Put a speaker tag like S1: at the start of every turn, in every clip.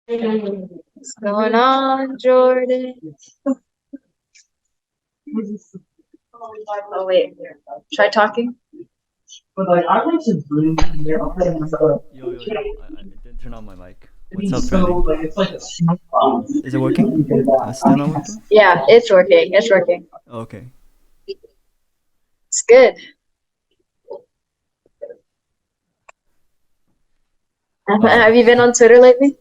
S1: What's going on, Jordan? Oh wait, try talking.
S2: Yo. I didn't turn on my mic. What's up, Franny? Is it working? Still not working?
S1: Yeah, it's working. It's working.
S2: Okay.
S1: It's good.
S2: Uh,
S1: Have you been on Twitter lately?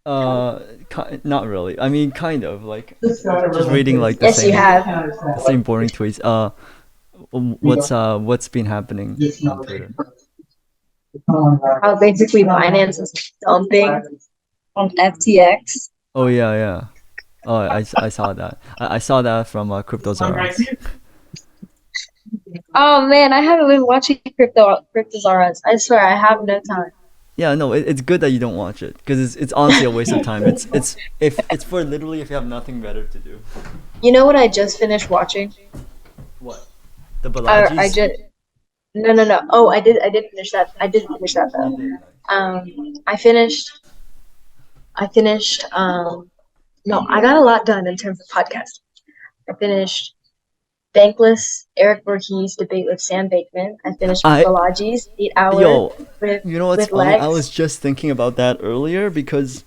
S2: not really. I mean, kind of like just reading like
S1: Yes, you have.
S2: the same boring tweets. What's been happening on Twitter?
S1: How basically Binance is dumping on FTX.
S2: Oh yeah. Oh, I saw that. I saw that from Crypto Czarans.
S1: Oh man, I haven't been watching Cryptozaurus. I swear I have no time.
S2: Yeah, no, it's good that you don't watch it because it's honestly a waste of time. It's if it's for literally if you have nothing better to do.
S1: You know what I just finished watching?
S2: What? The
S1: I
S2: Balajis?
S1: just no. Oh, I did finish that. I did finish that
S2: You
S1: though.
S2: did. Nice.
S1: I finished. I finished. No, I got a lot done in terms of podcast. I finished Bankless, Eric Voorhees debate with Sam Bankman. I finished
S2: I
S1: Balaji's 8 hour
S2: Yo,
S1: with
S2: you know what's
S1: with
S2: funny? I
S1: Lex.
S2: was just thinking about that earlier because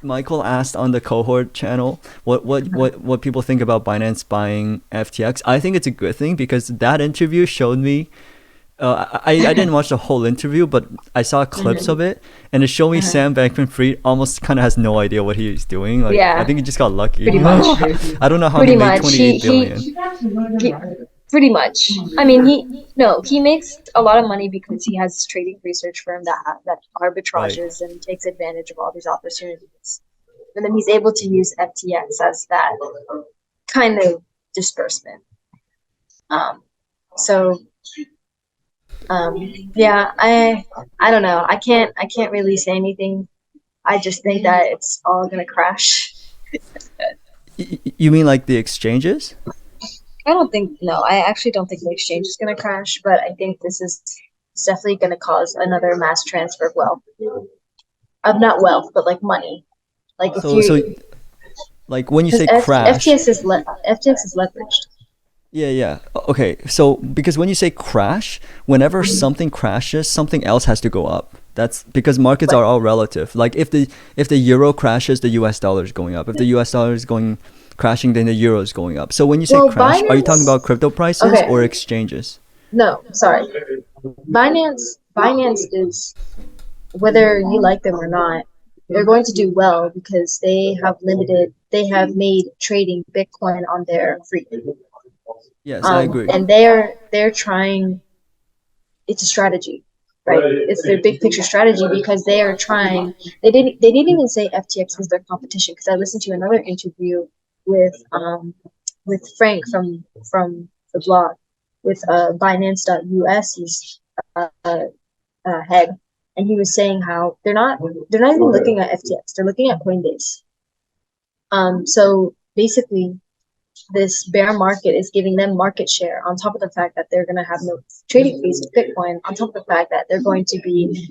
S2: Michael asked on the cohort channel what people think about Binance buying FTX. I think it's a good thing because that interview showed me. I didn't watch the whole interview, but I saw clips
S1: Mhm,
S2: of it, and it showed me
S1: mhm.
S2: Sam Bankman-Fried almost kind of has no idea what he's doing. Like I
S1: Yeah,
S2: think he just got lucky.
S1: pretty much.
S2: I don't know how he
S1: Pretty
S2: made
S1: much.
S2: 28 billion.
S1: He pretty much. I mean, he makes a lot of money because he has this trading research firm that
S2: Right.
S1: arbitrages and takes advantage of all these opportunities. And then he's able to use FTX as that kind of disbursement. Um, so um, yeah, I don't know. I can't really say anything. I just think that it's all gonna crash.
S2: You mean like the exchanges?
S1: I don't think no. I actually don't think the exchange is gonna crash, but I think this is definitely gonna cause another mass transfer of wealth. Of not wealth, but like money. Like if
S2: So
S1: you
S2: like when you
S1: because
S2: say crash,
S1: FTX is leveraged.
S2: yeah. Okay, so because when you say crash, whenever something crashes, something else has to go up. That's because markets are
S1: Right.
S2: all relative. Like if the euro crashes, the US dollar is going up. If the US dollar is going crashing, then the euro is going up. So when you say
S1: Well,
S2: crash, are you talking
S1: Binance.
S2: about crypto prices
S1: Okay,
S2: or exchanges?
S1: no, sorry. Binance is whether you like them or not, they're going to do well because they have made trading Bitcoin on their free.
S2: Yes, I agree.
S1: And they're trying. It's a strategy, right? It's their big picture strategy because they are trying. They didn't even say FTX was their competition because I listened to another interview with um with Frank from the blog with Binance.US's head, and he was saying how they're not even looking at FTX. They're looking at Coinbase. So basically, this bear market is giving them market share on top of the fact that they're going to have no trading fees with Bitcoin, on top of the fact that they're going to be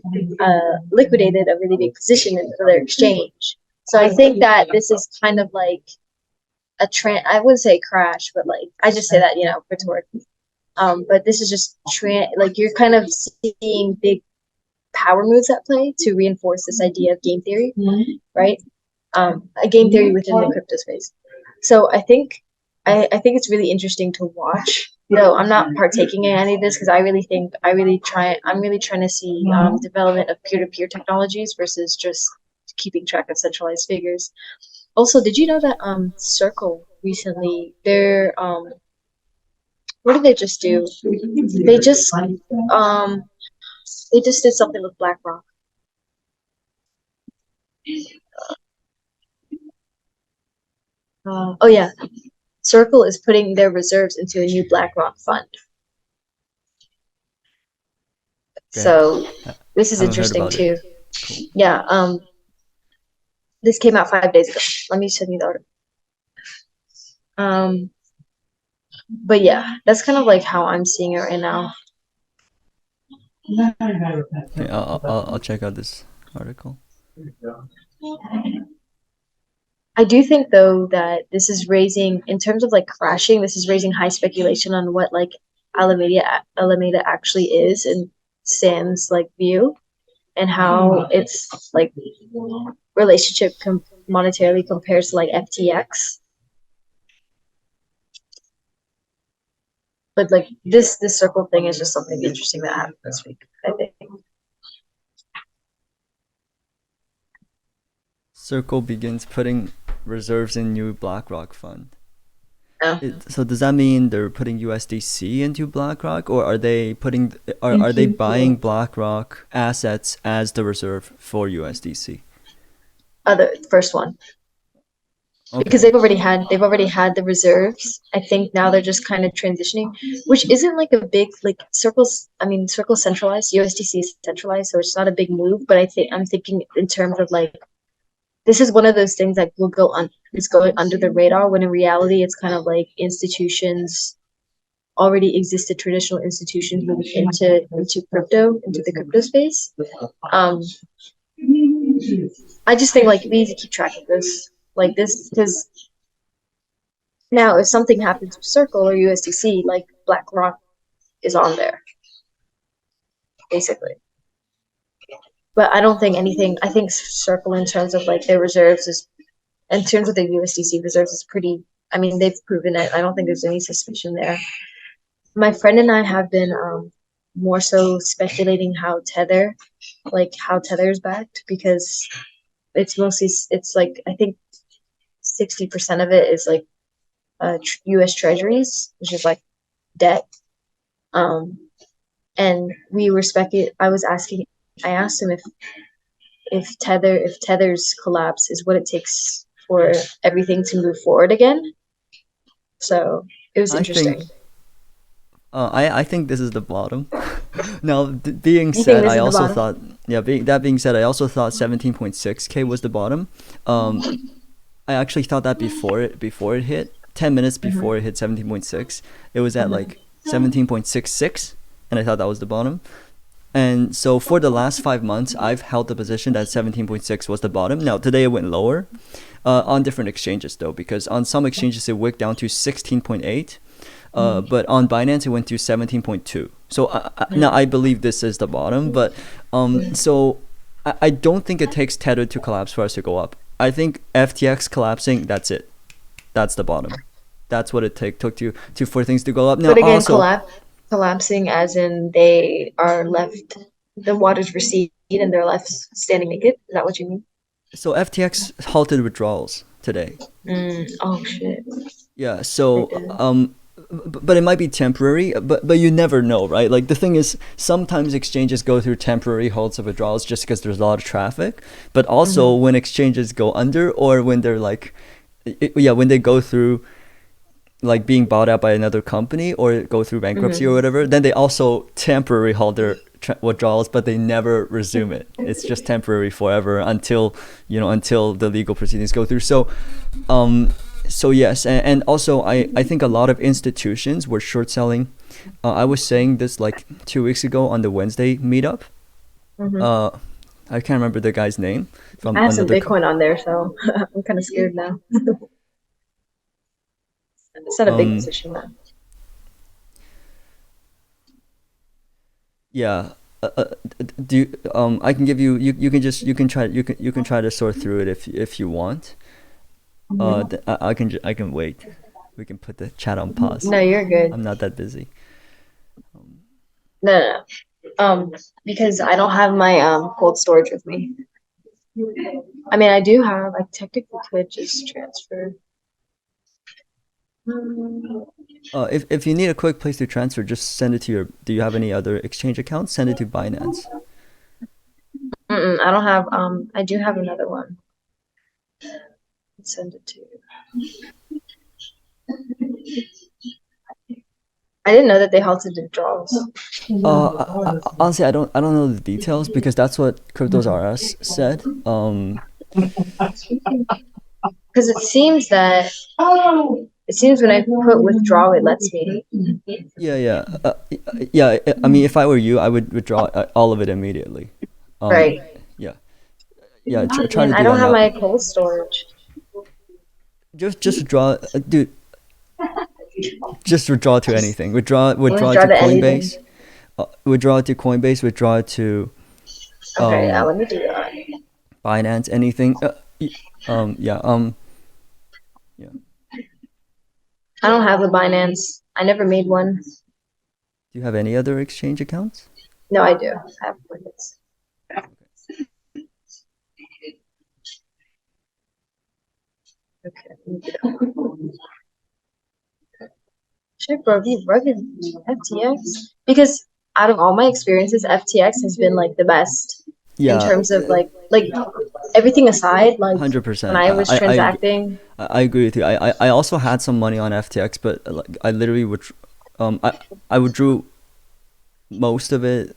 S1: liquidated a really big position for their exchange. So I think that this is kind of like I wouldn't say crash, but like I just say that rhetorically. But this is just like you're kind of seeing big power moves at play to reinforce this idea of game theory, right? A game theory within the crypto space. So I think it's really interesting to watch. Though I'm not partaking in any of this because I'm really trying to see development of peer-to-peer technologies versus just keeping track of centralized figures. Also, did you know that Circle recently what did they just do? They just um they just did something with BlackRock. Oh yeah, Circle is putting their reserves into a new BlackRock fund.
S2: Okay.
S1: So
S2: I
S1: this is
S2: haven't heard
S1: interesting
S2: about it.
S1: too.
S2: Cool.
S1: Yeah. This came out 5 days ago. Let me send you the article. Um, but yeah, that's kind of like how I'm seeing it right now.
S2: Okay, I'll check out this article.
S1: I do think though that this is raising, in terms of like crashing, this is raising high speculation on what like Alameda actually is in Sam's like view, and how its like relationship monetarily compares to like FTX. But like this circle thing is just something interesting that happened this week, I think.
S2: Circle begins putting reserves in new BlackRock fund.
S1: Yeah.
S2: So does that mean they're putting USDC into BlackRock, or are they are they buying BlackRock assets as the reserve for USDC?
S1: The first one.
S2: Okay.
S1: Because they've already had the reserves. I think now they're just kind of transitioning, which isn't like a big like Circle's. I mean, Circle's centralized, USDC is centralized, so it's not a big move. But I'm thinking in terms of like this is one of those things that will go on. It's going under the radar when in reality it's kind of like institutions already existed, traditional institutions moving into crypto, into the crypto space. I just think like we need to keep track of this, like this, because now if something happens with Circle or USDC, like BlackRock is on there, basically. But I don't think anything. I think Circle in terms of like their reserves is, in terms of their USDC reserves, is pretty. I mean, they've proven it. I don't think there's any suspicion there. My friend and I have been more so speculating how Tether is backed, because it's like I think 60% of it is like U.S. Treasuries, which is like debt. And we were I asked him if Tether's collapse is what it takes for everything to move forward again. So it was interesting.
S2: I think this is the bottom. Now, being
S1: You think
S2: said,
S1: this
S2: I
S1: is the
S2: also
S1: bottom?
S2: thought, yeah, that being said, I also thought 17.6K was the bottom. I actually thought that before it hit, 10 minutes before it hit 17.6, it was at like 17.66, and I thought that was the bottom. And so for the last 5 months, I've held the position that 17.6 was the bottom. Now, today it went lower on different exchanges, though, because on some exchanges it wicked down to 16.8. But on Binance it went to 17.2. So now I believe this is the bottom. But so I don't think it takes Tether to collapse for us to go up. I think FTX collapsing, that's it. That's the bottom. That's what it took to for things to go up. Now,
S1: But again,
S2: also,
S1: collapsing as in they are left, the waters recede and they're left standing naked. Is that what you mean?
S2: so FTX halted withdrawals today.
S1: Oh shit.
S2: Yeah.
S1: They
S2: So
S1: did.
S2: but it might be temporary, but you never know, right? Like the thing is, sometimes exchanges go through temporary halts of withdrawals just because there's a lot of traffic. But also when exchanges go under, or when they're like, when they go through like being bought out by another company or go through bankruptcy or whatever, then they also temporarily halt their withdrawals, but they never resume it. It's just temporary forever until until the legal proceedings go through. So yes, and also I think a lot of institutions were short selling. I was saying this like 2 weeks ago on the Wednesday meetup. I can't remember the guy's name from
S1: I have some
S2: another.
S1: Bitcoin on there, so I'm kind of scared now. It's not a big
S2: Um,
S1: position though.
S2: yeah. Do you, I can give you, you can try to sort through it if you want. I can wait. We can put the chat on pause.
S1: No, you're good.
S2: I'm not that busy.
S1: No. Because I don't have my cold storage with me. I mean, I do have. I technically could just transfer.
S2: If you need a quick place to transfer, just send it to your. Do you have any other exchange accounts? Send it to Binance.
S1: I don't have. I do have another one. Send it to you. I didn't know that they halted the draws.
S2: Honestly, I don't know the details because that's what Cryptos R Us said.
S1: Because it seems when I put withdraw, it lets me.
S2: Yeah. Yeah. I mean, if I were you, I would withdraw all of it immediately.
S1: Right.
S2: Yeah. Yeah, try to
S1: Man, I
S2: do
S1: don't
S2: that
S1: have
S2: now.
S1: my cold storage.
S2: Just withdraw, dude. Just withdraw to anything. Withdraw
S1: Withdraw
S2: to
S1: to anything.
S2: Coinbase. Withdraw to Coinbase. Withdraw to
S1: Okay, yeah,
S2: um
S1: let me do that.
S2: Binance. Anything. Yeah. Yeah.
S1: I don't have a Binance. I never made one.
S2: Do you have any other exchange accounts?
S1: No, I do. I have Binance. Okay. Let me do that. Shit, bro, these rugged FTX. Because out of all my experiences, FTX has been like the best in
S2: Yeah.
S1: terms of like everything aside, like when
S2: 100%.
S1: I was transacting.
S2: I agree with you. I also had some money on FTX, but like I literally would, I withdrew most of it.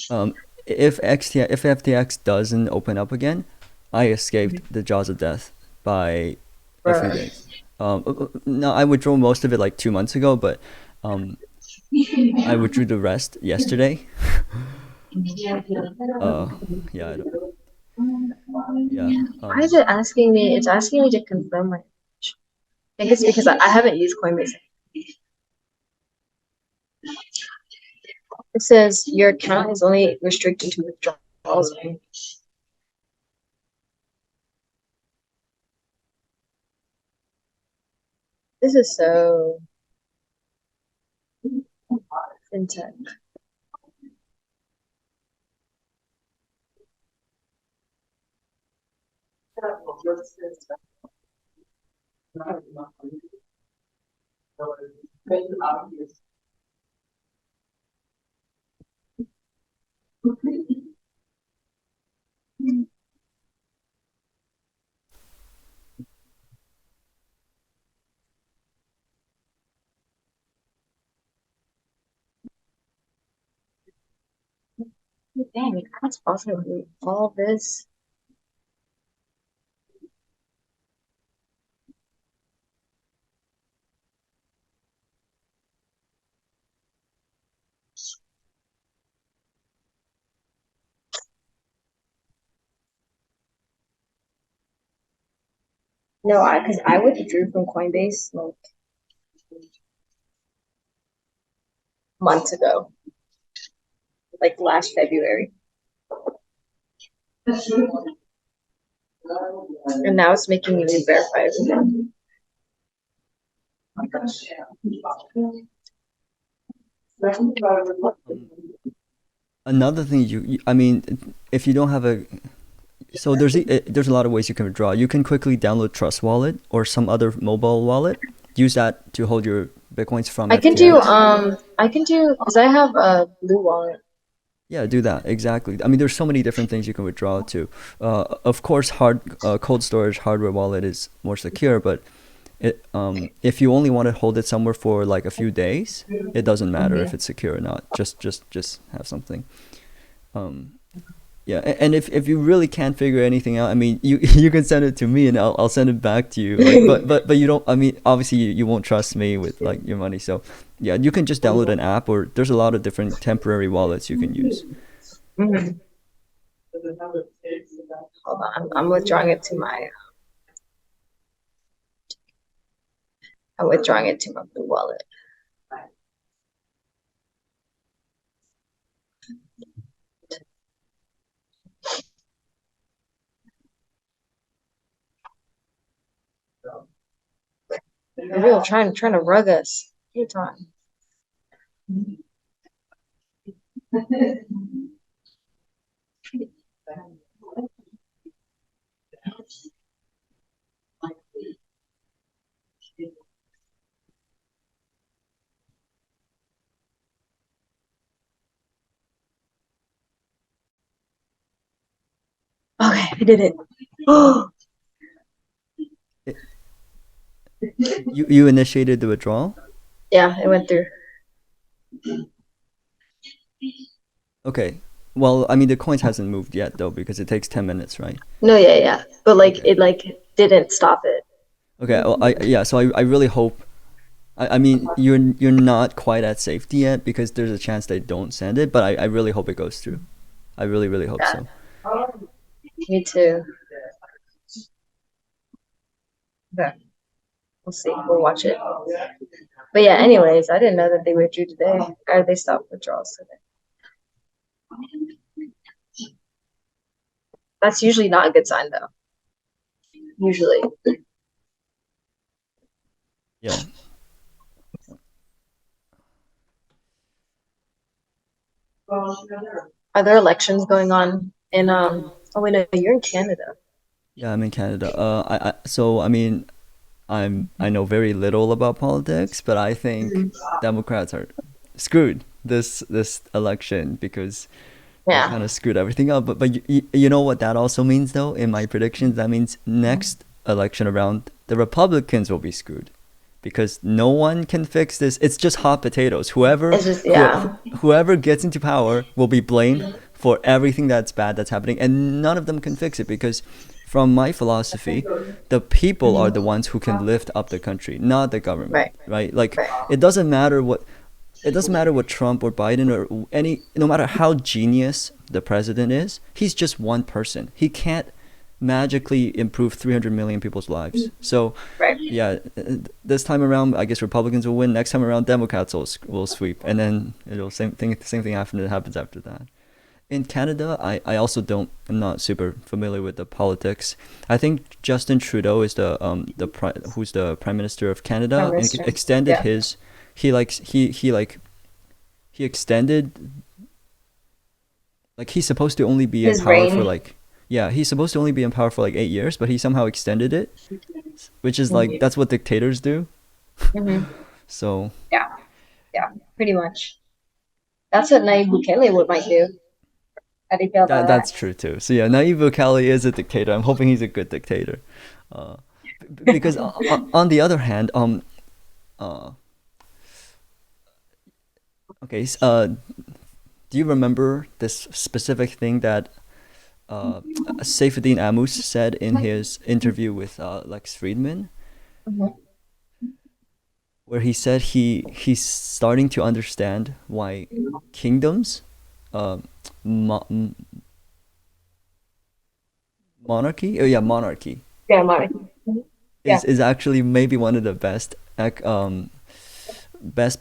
S2: Um, if FTX doesn't open up again, I escaped the jaws of death by a few
S1: Bro.
S2: days. No, I withdrew most of it like 2 months ago, but um, I withdrew the rest yesterday. Uh, yeah, I don't, yeah.
S1: Why is it asking me? It's asking me to confirm my age. I think it's because I haven't used Coinbase. It says your account is only restricted to withdrawals. This is so fintech. Dang, that's possibly all this. No, because I withdrew from Coinbase like months ago, like last February, and now it's making me re-verify everything.
S2: Um, Another thing I mean, if you don't have a, so there's a lot of ways you can withdraw. You can quickly download Trust Wallet or some other mobile wallet. Use that to hold your bitcoins from FTX.
S1: I can do because I have a blue wallet.
S2: Yeah, do that exactly. I mean, there's so many different things you can withdraw to. Of course, cold storage hardware wallet is more secure, but if you only want to hold it somewhere for like a few days, it doesn't matter if it's secure or not. Just have something. Um, Yeah, and if you really can't figure anything out, I mean, you you can send it to me and I'll send it back to you. Like, but you don't. I mean, obviously you won't trust me with like your money. So yeah, you can just download an app, or there's a lot of different temporary wallets you can use.
S1: Mhm. Hold on, I'm withdrawing it to my. I'm withdrawing it to my blue wallet. For real, trying to rug us. Your time. Okay, I did it. Oh,
S2: It, you initiated the withdrawal.
S1: yeah, it went through.
S2: Okay. Well, I mean, the coins hasn't moved yet though because it takes 10 minutes, right?
S1: No, yeah. But
S2: Okay.
S1: it didn't stop it.
S2: Okay. Well, yeah. So I really hope. I mean, you're not quite at safety yet because there's a chance they don't send it, but I really hope it goes through. I really hope
S1: Yeah.
S2: so.
S1: Me too. Okay, we'll see. We'll watch it. But yeah, anyways, I didn't know that they withdrew today, or they stopped withdrawals today. That's usually not a good sign, though. Usually.
S2: Yeah.
S1: Are there elections going on in Oh wait, no, you're in Canada.
S2: Yeah, I'm in Canada. So I mean, I know very little about politics, but I think
S1: Mhm.
S2: Democrats are screwed this election because they
S1: Yeah.
S2: kind of screwed everything up. But you know what that also means though in my predictions? That means next election around the Republicans will be screwed because no one can fix this. It's just hot potatoes.
S1: It's just yeah.
S2: Whoever gets into power will be blamed for everything that's bad that's happening, and none of them can fix it because from my philosophy, the people are the ones who can lift up the country, not the government,
S1: Right.
S2: right? Like
S1: Right.
S2: it doesn't matter what Trump or Biden or no matter how genius the president is, he's just one person. He can't magically improve 300 million people's lives. So,
S1: Right.
S2: yeah, this time around, I guess Republicans will win. Next time around, Democrats will sweep, and then it'll same thing happens after that. In Canada, I also I'm not super familiar with the politics. I think Justin Trudeau is who's the Prime Minister of
S1: Prime
S2: Canada, and
S1: Minister.
S2: extended
S1: Yeah.
S2: his he extended, like he's supposed to only be in
S1: His
S2: power for
S1: reign.
S2: like, yeah, he's supposed to only be in power for like 8 years, but he somehow extended it, which is like
S1: Mhm.
S2: that's what dictators do.
S1: Mhm.
S2: So
S1: Yeah. Yeah. Pretty much. That's what Nayib Bukele would might do. How do you feel about
S2: that's
S1: that?
S2: true too. So yeah, Nayib Bukele is a dictator. I'm hoping he's a good dictator, uh, because on the other hand, uh, okay, do you remember this specific thing that Saifuddin Amus said in his interview with Lex Friedman,
S1: Mhm.
S2: where he said he's starting to understand why kingdoms, uh, mo- monarchy, oh yeah, monarchy
S1: Yeah, Marty. Mhm. Yeah.
S2: is actually maybe one of the best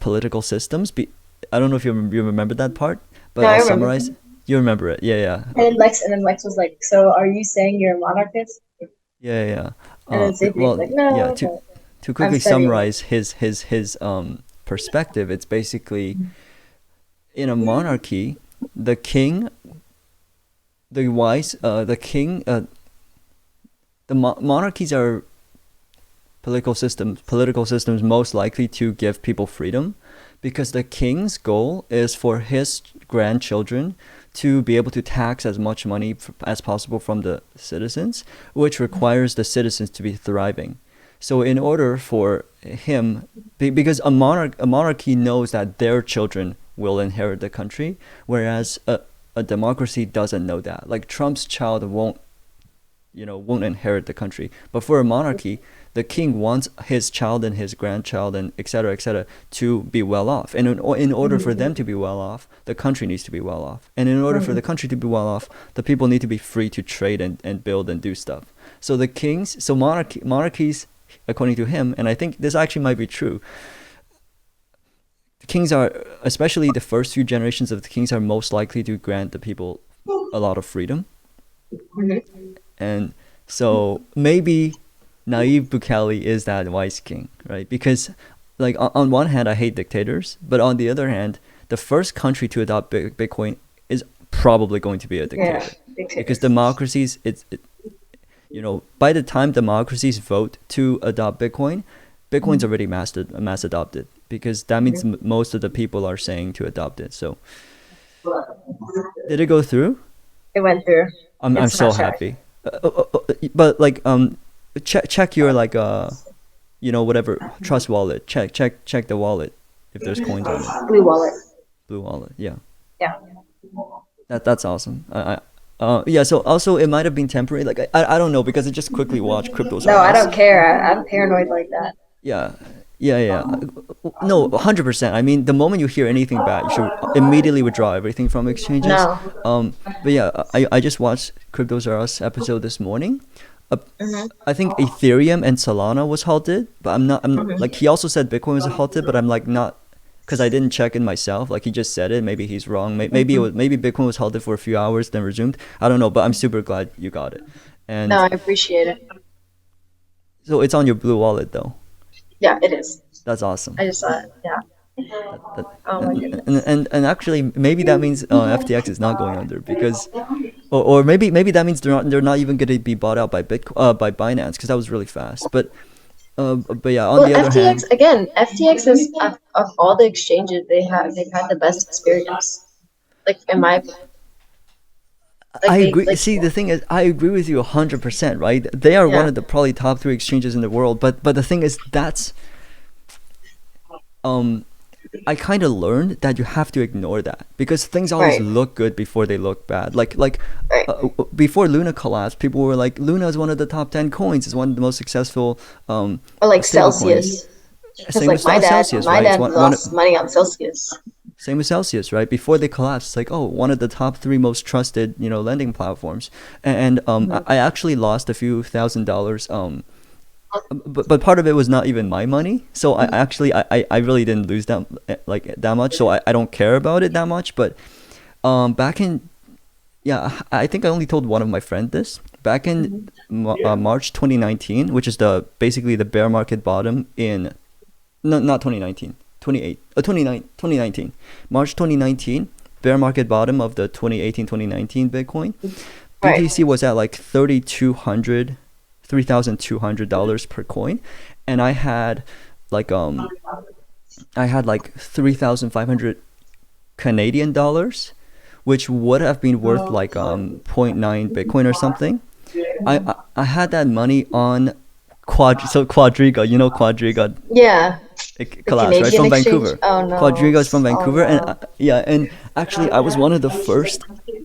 S2: political systems. I don't know if you remember that part, but
S1: No, I
S2: I'll
S1: remember.
S2: summarize. You remember it, yeah, yeah,
S1: And then Lex was like, "So, are you saying you're a monarchist?"
S2: yeah, yeah. Yeah.
S1: And then Xavier was
S2: Well,
S1: like,
S2: yeah.
S1: "No, but
S2: To
S1: I'm
S2: quickly
S1: studying it."
S2: summarize his perspective, it's basically in a monarchy, the king, the wise, the king, monarchies are political systems most likely to give people freedom because the king's goal is for his grandchildren to be able to tax as much money as possible from the citizens, which requires the citizens to be thriving. So in order for him, because a monarchy knows that their children will inherit the country, whereas a democracy doesn't know that. Like Trump's child won't inherit the country. But for a monarchy, the king wants his child and his grandchild and et cetera, to be well off. And in order for them to be well off, the country needs to be well off. And in order for the country to be well off, the people need to be free to trade and build and do stuff. So monarchies, according to him, and I think this actually might be true, kings are, especially the first few generations of the kings, are most likely to grant the people a lot of freedom. And so maybe Naive Bukele is that wise king, right? Because, like, on one hand, I hate dictators, but on the other hand, the first country to adopt Bitcoin is probably going to be a
S1: Yeah,
S2: dictator, because
S1: dictators.
S2: democracies, by the time democracies vote to adopt Bitcoin, Bitcoin's already mass adopted, because that means most of the people are saying to adopt it. So, did it go through?
S1: It went through.
S2: I'm
S1: It's not
S2: so
S1: showing.
S2: happy. But like check your like whatever trust wallet. Check the wallet if there's coins on it.
S1: Blue wallet.
S2: Blue wallet. Yeah.
S1: Yeah.
S2: That's awesome. Yeah. So also it might have been temporary. Like I don't know because I just quickly watched cryptos
S1: No, I
S2: rise.
S1: don't care. I'm paranoid like that.
S2: Yeah. Yeah. No, 100%. I mean, the moment you hear anything bad, you should immediately withdraw everything from exchanges.
S1: No.
S2: But yeah, I just watched Cryptos R Us episode this morning. Uh,
S1: Mm-hmm.
S2: I think Ethereum and Solana was halted, but I'm like, he also said Bitcoin was halted, but I'm like not, because I didn't check it myself. Like, he just said it. Maybe he's wrong. Maybe maybe Bitcoin was halted for a few hours, then resumed. I don't know, but I'm super glad you got it.
S1: No,
S2: And
S1: I appreciate it.
S2: so it's on your Blue Wallet though.
S1: Yeah, it is.
S2: That's awesome.
S1: I just saw it. Yeah.
S2: That,
S1: Oh my goodness.
S2: and actually, maybe that means FTX is not going under, because, or maybe that means they're not even going to be bought out by by Binance, because that was really fast. But yeah, on
S1: Well,
S2: the other hand,
S1: FTX again. FTX is of all the exchanges they've had the best experience. Like in my opinion, like
S2: I
S1: they
S2: agree.
S1: like
S2: See, the thing is, I agree with you 100%. Right? They are one
S1: yeah.
S2: of the probably top three exchanges in the world. But the thing is, that's um I kind of learned that you have to ignore that, because things always
S1: Right.
S2: look good before they look bad.
S1: Right.
S2: Before Luna collapsed, people were like, Luna is one of the top 10 coins. It's one of the most successful
S1: Or like
S2: stable coins.
S1: Celsius. Because
S2: Same with
S1: like
S2: Celsius,
S1: my
S2: right? It's
S1: dad
S2: one
S1: lost money on Celsius.
S2: same with Celsius, right? Before they collapsed, it's like, oh, one of the top three most trusted, lending platforms. And I actually lost a few $1,000s. But part of it was not even my money, so I really didn't lose that much, so I don't care about it that much. But back in, yeah, I think I only told one of my friends this back in March 2019, which is the basically the bear market bottom in, no, not 2019, 2019, March 2019, bear market bottom of the 2018-2019 Bitcoin.
S1: Right.
S2: BTC was at like $3,200 per coin, and I had like 3,500 Canadian dollars, which would have been worth like zero point 0.9 Bitcoin or something. I had that money on Quadriga, Quadriga,
S1: Yeah.
S2: it
S1: The
S2: collapsed, right,
S1: Canadian
S2: from
S1: exchange.
S2: Vancouver.
S1: Oh no.
S2: Quadriga is from
S1: Oh
S2: Vancouver, and
S1: no.
S2: yeah, and actually I was one of the first.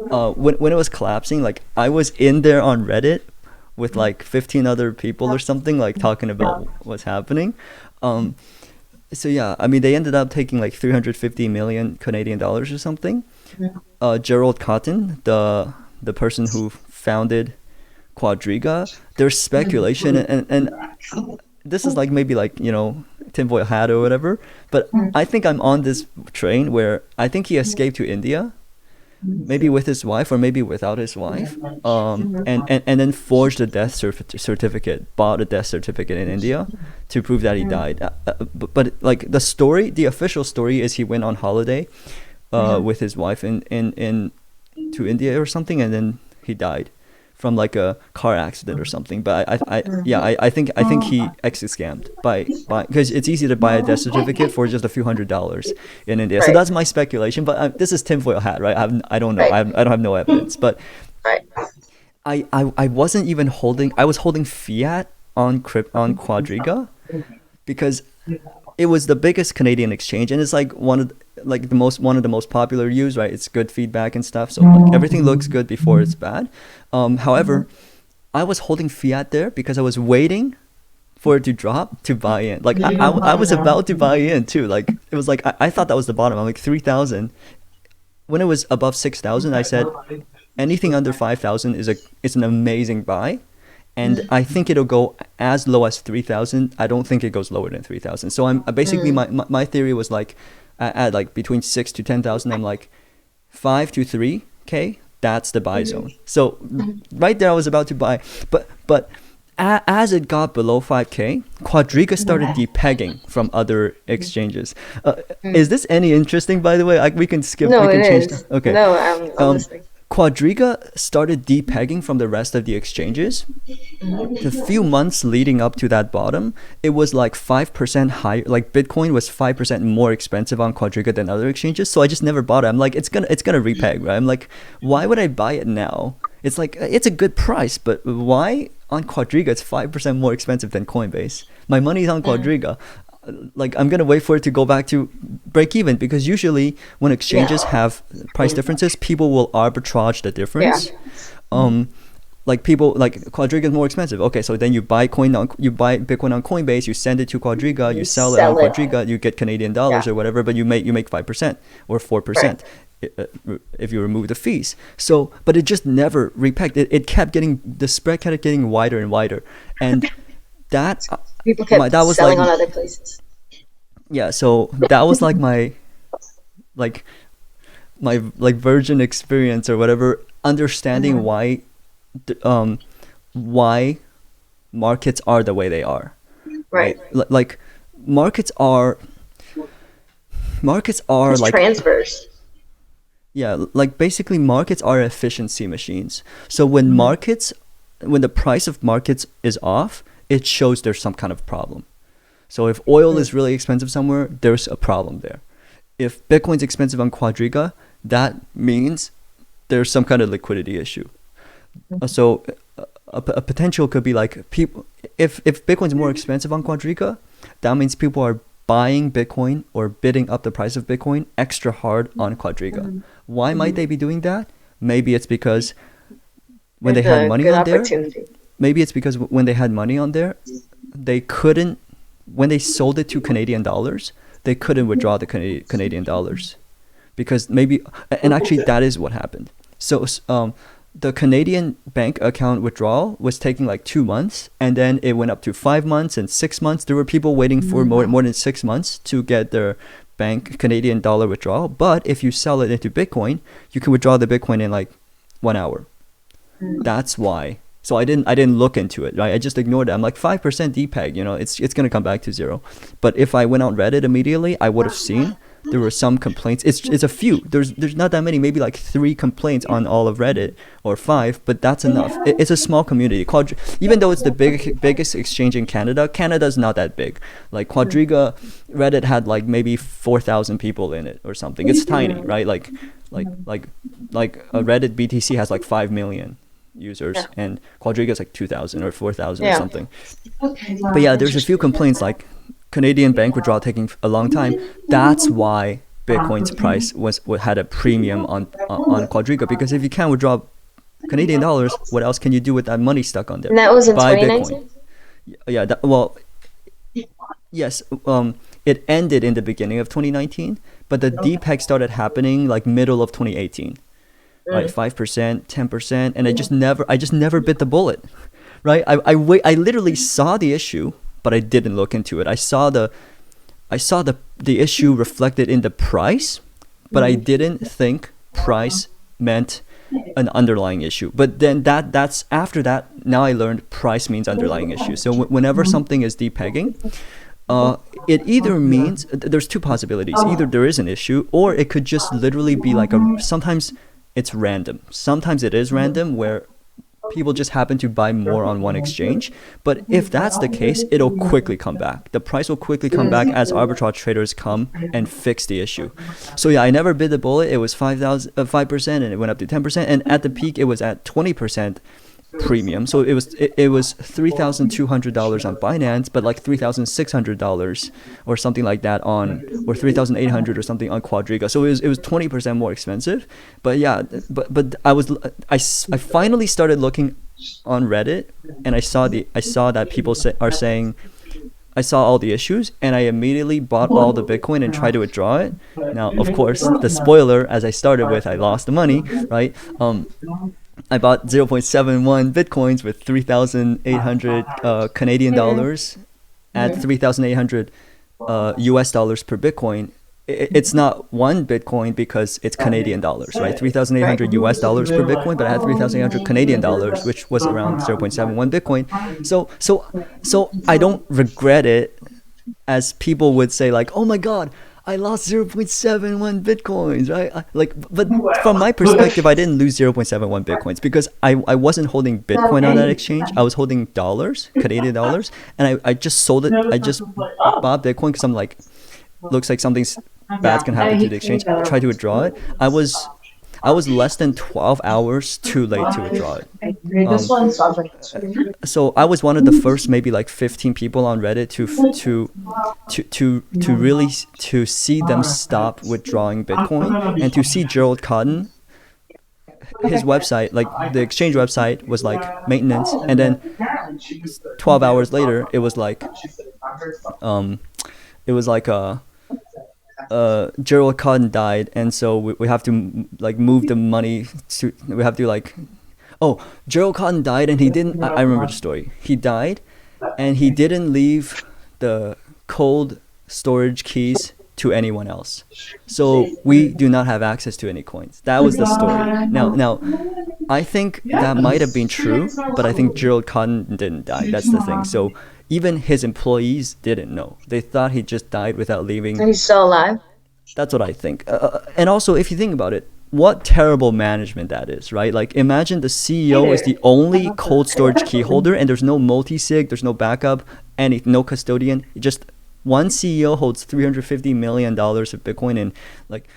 S2: When it was collapsing, like I was in there on Reddit with like 15 other people or something, like talking about what's happening. Um, so yeah, I mean, they ended up taking like 350 million Canadian dollars or something. Gerald Cotton, the person who founded Quadriga, there's speculation, and this is like maybe like tinfoil hat or whatever, but I think I'm on this train where I think he escaped to India, maybe with his wife or maybe without his wife, and then forged a death certificate, bought a death certificate in India to prove that he died. But like the official story is he went on holiday with his wife in to India or something, and then he died from like a car accident or something. But I think he exit scammed by because it's easy to buy a death certificate for just a few $100s in India. So
S1: Right.
S2: that's my speculation. But this is tinfoil hat, right? I don't know.
S1: Right.
S2: I don't have no evidence. But
S1: Right.
S2: I wasn't even holding. I was holding fiat on Quadriga because it was the biggest Canadian exchange, and it's like one of the most popular used, right? It's good feedback and stuff, so like everything looks good before it's bad. However, I was holding fiat there because I was waiting for it to drop to buy in. Like I was about to buy in too. Like it was like I thought that was the bottom. I'm like 3,000. When it was above 6,000, I said anything under 5,000 is an amazing buy. And I think it'll go as low as 3,000. I don't think it goes lower than 3,000. So I'm basically my theory was like at like between 6 to 10,000. I'm like 5 to 3K. That's the buy zone. So right there, I was about to buy, but as it got below 5K, Quadriga started depegging from other exchanges. Is this any interesting? By the way, we can skip.
S1: No,
S2: We can
S1: it
S2: change.
S1: is.
S2: Okay.
S1: No, I'm listening.
S2: Quadriga started depegging from the rest of the exchanges. The few months leading up to that bottom, it was like 5% higher. Like Bitcoin was 5% more expensive on Quadriga than other exchanges. So I just never bought it. I'm like, it's gonna repeg, right? I'm like, why would I buy it now? It's like it's a good price, but why on Quadriga it's 5% more expensive than Coinbase? My money's on Quadriga. Like I'm gonna wait for it to go back to break even, because usually when exchanges have price differences, people will arbitrage the difference. like people like Quadriga is more expensive. Okay, so then you buy Bitcoin on Coinbase, you send it to Quadriga, you
S1: You
S2: sell it on
S1: sell it.
S2: Quadriga, you get Canadian dollars
S1: Yeah.
S2: or whatever, but you make 5% or
S1: Right.
S2: 4% if you remove the fees. So, but it just never repegged. It kept getting, the spread kept getting wider and wider, and that
S1: People
S2: my
S1: kept
S2: that was like
S1: selling on other places.
S2: yeah. So that was like like my like virgin experience or whatever, understanding
S1: Mhm.
S2: why why markets are the way they are,
S1: Right.
S2: right? Like markets are markets are
S1: It's
S2: like
S1: transfers.
S2: yeah, like basically markets are efficiency machines. So when
S1: Mhm.
S2: when the price of markets is off, it shows there's some kind of problem. So if oil is really expensive somewhere, there's a problem there. If Bitcoin's expensive on Quadriga, that means there's some kind of liquidity issue. So a potential could be like people, if Bitcoin's more expensive on Quadriga, that means people are buying Bitcoin or bidding up the price of Bitcoin extra hard on Quadriga.
S1: Mhm.
S2: Why might
S1: Mhm.
S2: they be doing that? Maybe it's because when they
S1: There's
S2: had
S1: a
S2: money
S1: good
S2: on there,
S1: opportunity.
S2: maybe it's because when they had money on there, they couldn't, when they sold it to Canadian dollars, they couldn't withdraw the Canadian dollars because maybe, and actually that is what happened. So the Canadian bank account withdrawal was taking like 2 months, and then it went up to 5 months and 6 months. There were people waiting for more than 6 months to get their bank Canadian dollar withdrawal. But if you sell it into Bitcoin, you can withdraw the Bitcoin in like 1 hour. That's why. So I didn't look into it, right? I just ignored it. I'm like 5% depeg, it's gonna come back to zero. But if I went on Reddit immediately, I would have seen there were some complaints. It's a few. There's not that many, maybe like 3 complaints on all of Reddit or 5, but that's enough. It's a small community. Even though it's the biggest exchange in Canada, Canada's not that big. Like Quadriga, Reddit had like maybe 4,000 people in it or something. It's tiny, right? Like a Reddit BTC has like 5 million users,
S1: Yeah.
S2: and Quadriga is like 2,000 or 4,000 or
S1: Yeah.
S2: something. But yeah, there's a few complaints like Canadian bank withdrawal taking a long time. That's why Bitcoin's price had a premium on Quadriga, because if you can't withdraw Canadian dollars, what else can you do with that money stuck on there?
S1: And that was in
S2: Buy Bitcoin.
S1: 2019?
S2: Yeah, well, yes, it ended in the beginning of 2019, but the depeg started happening like middle of 2018, right? 5%, 10%, and I just never bit the bullet, right? I literally saw the issue, but I didn't look into it. I saw the issue reflected in the price, but I didn't think price meant an underlying issue. But then that's after that. Now I learned price means underlying issue. So whenever something is depegging, it either means there's two possibilities. Either there is an issue, or it could just literally be like sometimes it's random. Sometimes it is random where people just happen to buy more on one exchange. But if that's the case, it'll quickly come back. The price will quickly come back as arbitrage traders come and fix the issue. So yeah, I never bit the bullet. It was 5%, and it went up to 10%, and at the peak it was at 20% premium. So it was $3,200 on Binance, but like $3,600 or something like that or 3,800 or something on Quadriga. So it was 20% more expensive. But yeah, but I finally started looking on Reddit, and I saw that people are saying, I saw all the issues, and I immediately bought all the Bitcoin and tried to withdraw it. Now, of course, the spoiler, as I started with, I lost the money, right? I bought 0.71 bitcoins with 3,800 Canadian dollars at 3,800 US dollars per bitcoin. It's not one bitcoin because it's Canadian dollars, right? 3,800 US dollars per bitcoin, but I had 3,800 Canadian dollars, which was around 0.71 bitcoin. So I don't regret it, as people would say, like, oh my god, I lost 0.71 bitcoins, right? But from my perspective, I didn't lose 0.71 bitcoins because I wasn't holding Bitcoin on that exchange. I was holding dollars, Canadian dollars, and I just sold it. I just bought Bitcoin because I'm like, looks like something's bad's gonna happen to the exchange. I tried to withdraw it. I was less than 12 hours too late to withdraw it. Um, so I was one of the first, maybe like 15 people on Reddit to really to see them stop withdrawing Bitcoin, and to see Gerald Cotton his website, like the exchange website, was like maintenance, and then 12 hours later, um, it was like Gerald Cotton died, and so we have to like move the money to. We have to like, oh, Gerald Cotton died, and he didn't. I remember the story. He died, and he didn't leave the cold storage keys to anyone else. So we do not have access to any coins. That was the story. Now, I think that might have been true, but I think Gerald Cotton didn't die. That's the thing. So even his employees didn't know. They thought he just died without leaving.
S1: He's still alive.
S2: That's what I think. And also, if you think about it, what terrible management that is, right? Like, imagine the CEO is the only cold storage key holder, and there's no multi-sig, there's no backup, no custodian. Just one CEO holds $350 million of Bitcoin, and like,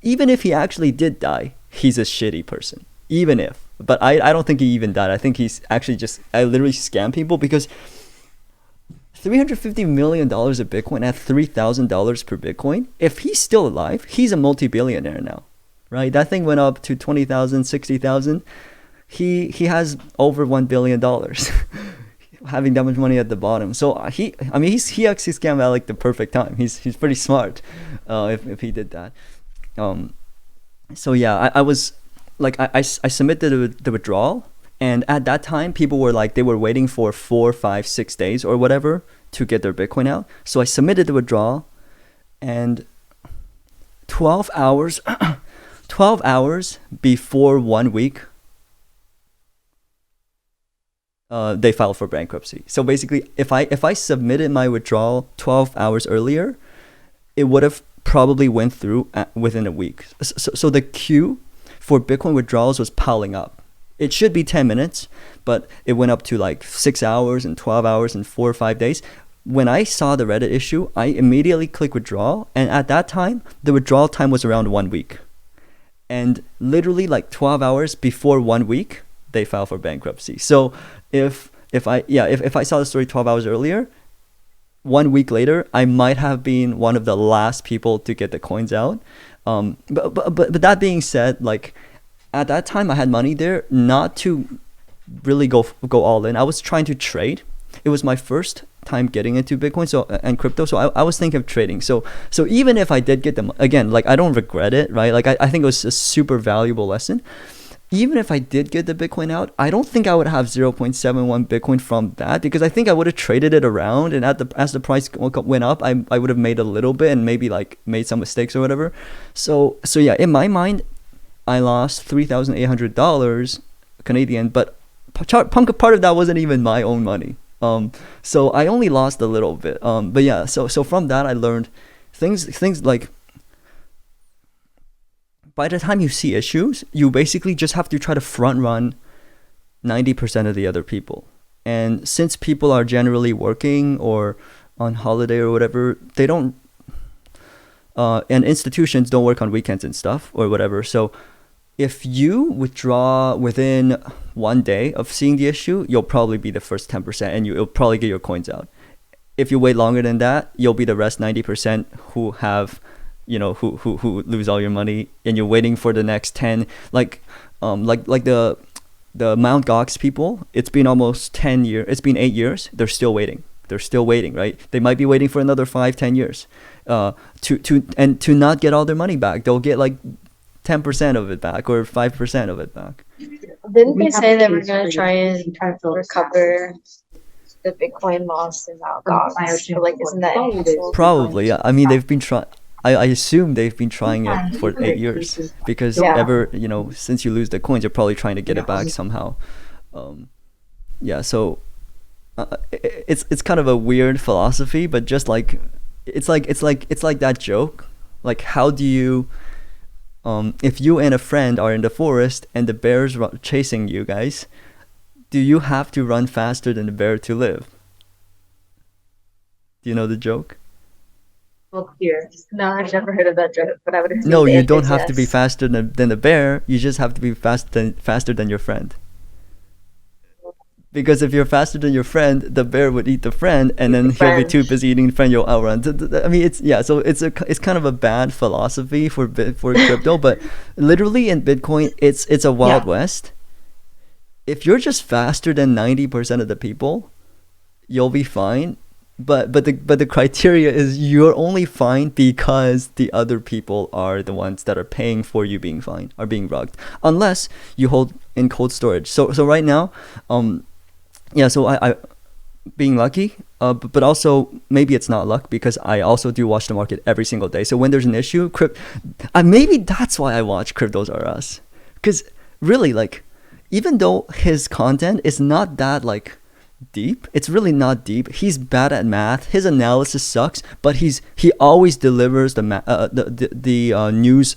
S2: even if he actually did die, he's a shitty person. Even if. But I don't think he even died. I think he's actually just, I literally scam people, because $350 million of Bitcoin at $3,000 per Bitcoin, if he's still alive, he's a multi-billionaire now, right? That thing went up to 20,000, 60,000. He has over $1 billion having that much money at the bottom. So he actually scammed at like the perfect time. He's pretty smart if he did that. So yeah, I was like, I submitted the withdrawal, and at that time people were like, they were waiting for 4, 5, 6 days or whatever to get their Bitcoin out. So I submitted the withdrawal, and 12 hours 12 hours before 1 week, they filed for bankruptcy. So basically, if I submitted my withdrawal 12 hours earlier, it would have probably went through within a week. So the queue for Bitcoin withdrawals was piling up. It should be 10 minutes, but it went up to like 6 hours and 12 hours and 4 or 5 days. When I saw the Reddit issue, I immediately clicked withdrawal, and at that time, the withdrawal time was around 1 week. And literally like 12 hours before 1 week, they filed for bankruptcy. So if I saw the story 12 hours earlier, 1 week later, I might have been one of the last people to get the coins out. But that being said, like, at that time I had money there, not to really go all in. I was trying to trade. It was my first time getting into Bitcoin and crypto, so I was thinking of trading. So even if I did get them, again, like, I don't regret it, right? Like, I think it was a super valuable lesson. Even if I did get the Bitcoin out, I don't think I would have 0.71 Bitcoin from that, because I think I would have traded it around, and as the price went up, I would have made a little bit and maybe like made some mistakes or whatever. So yeah, in my mind, I lost $3,800 Canadian, but part of that wasn't even my own money. So I only lost a little bit. But yeah, so from that I learned things like, by the time you see issues, you basically just have to try to front run 90% of the other people. And since people are generally working or on holiday or whatever, they don't, and institutions don't work on weekends and stuff or whatever. So if you withdraw within 1 day of seeing the issue, you'll probably be the first 10%, and you'll probably get your coins out. If you wait longer than that, you'll be the rest 90% who have, who lose all your money, and you're waiting for the next 10. Like the Mt. Gox people, it's been almost 10 years. It's been 8 years. They're still waiting, right? They might be waiting for another 5-10 years to not get all their money back. They'll get like 10% of it back or 5% of it back.
S1: Didn't they say they were going to try and recover the Bitcoin lost in Mt. Gox? Like, isn't that
S2: probably? Yeah. I mean, they've been trying. I assume they've been trying it for 8 years, because since you lose the coins, you're probably trying to get it back somehow. Yeah. So it's kind of a weird philosophy, but just like it's like that joke. Like, how do you, if you and a friend are in the forest and the bear's chasing you guys, do you have to run faster than the bear to live? Do you know the joke?
S1: Well, here. No, I've never heard of that joke, but I would assume
S2: no, you don't have to be faster than the bear. You just have to be faster than your friend. Because if you're faster than your friend, the bear would eat the friend, and then he'll be too busy eating the friend. You'll outrun. I mean, it's yeah. So it's kind of a bad philosophy for crypto, but literally in Bitcoin, it's a wild west. If you're just faster than 90% of the people, you'll be fine. But the criteria is you're only fine because the other people are the ones that are paying for you being fine, are being rugged, unless you hold in cold storage. So right now, yeah. So I being lucky, but also maybe it's not luck because I also do watch the market every single day. So when there's an issue, maybe that's why I watch Cryptos R Us, because really, like, even though his content is not that like deep, it's really not deep. He's bad at math. His analysis sucks, but he always delivers the news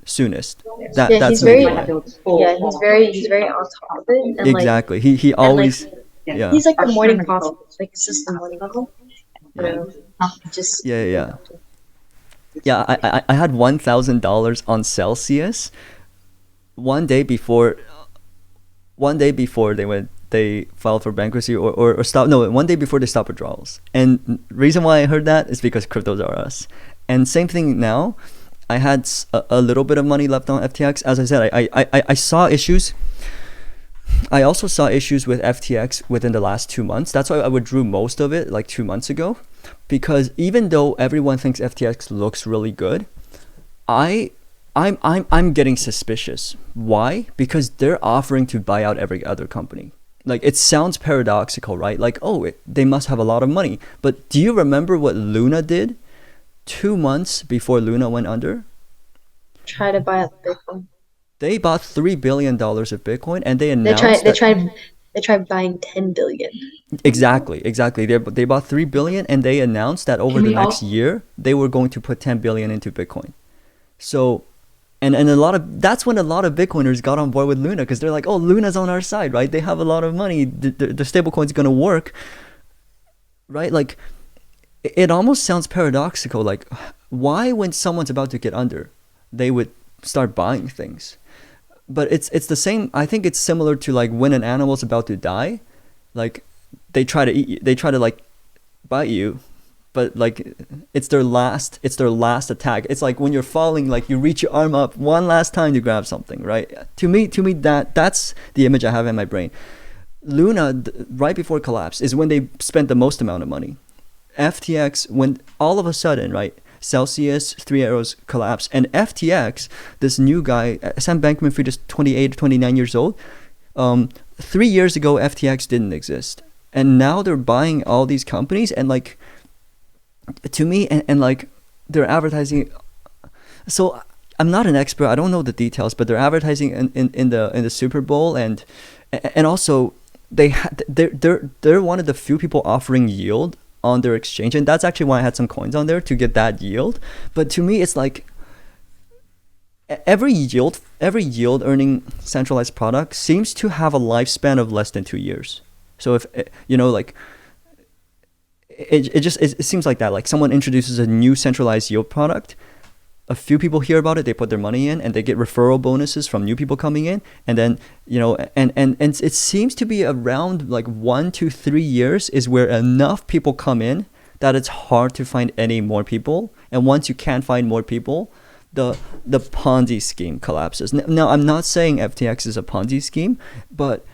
S2: soonest. That's
S1: he's
S2: maybe
S1: very
S2: why.
S1: he's very on top of it, and like
S2: Exactly. He
S1: and like
S2: always yeah
S1: he's like the morning coffee, like it's just the morning coffee.
S2: yeah
S1: Just
S2: yeah. Yeah, I had $1,000 on Celsius one day before they filed for bankruptcy or stop. No, one day before they stopped withdrawals. And reason why I heard that is because Cryptos R Us. And same thing now. I had a little bit of money left on FTX. As I said, I saw issues. I also saw issues with FTX within the last 2 months. That's why I withdrew most of it like 2 months ago, because even though everyone thinks FTX looks really good, I'm getting suspicious. Why? Because they're offering to buy out every other company. Like, it sounds paradoxical, right? Like, they must have a lot of money. But do you remember what Luna did 2 months before Luna went under?
S1: try to buy up Bitcoin.
S2: They bought $3 billion of Bitcoin, and they announced
S1: They tried buying 10 billion.
S2: Exactly. They bought 3 billion, and they announced that over the next year they were going to put 10 billion into Bitcoin. So, and that's when a lot of Bitcoiners got on board with Luna, because they're like, oh, Luna's on our side, right? They have a lot of money. The stablecoin's gonna work, right? Like, it almost sounds paradoxical. Like, why when someone's about to get under, they would start buying things? But it's the same. I think it's similar to like when an animal's about to die, like they try to eat you, they try to like bite you, but like it's their last attack. It's like when you're falling, like you reach your arm up one last time to grab something, right? To me that's the image I have in my brain. Luna, right before collapse, is when they spent the most amount of money. FTX, when all of a sudden, right, Celsius, Three Arrows collapse, and FTX, this new guy, Sam Bankman-Fried, is 28, 29 years old. 3 years ago, FTX didn't exist, and now they're buying all these companies, and like, to me, and like, they're advertising. So I'm not an expert. I don't know the details, but they're advertising in the Super Bowl, and also they're one of the few people offering yield on their exchange, and that's actually why I had some coins on there to get that yield. But to me, it's like every yield earning centralized product seems to have a lifespan of less than 2 years. So if like it seems like that. Like, someone introduces a new centralized yield product, a few people hear about it, they put their money in, and they get referral bonuses from new people coming in, and then and it seems to be around like 1 to 3 years is where enough people come in that it's hard to find any more people, and once you can't find more people, the Ponzi scheme collapses. Now, I'm not saying FTX is a Ponzi scheme, but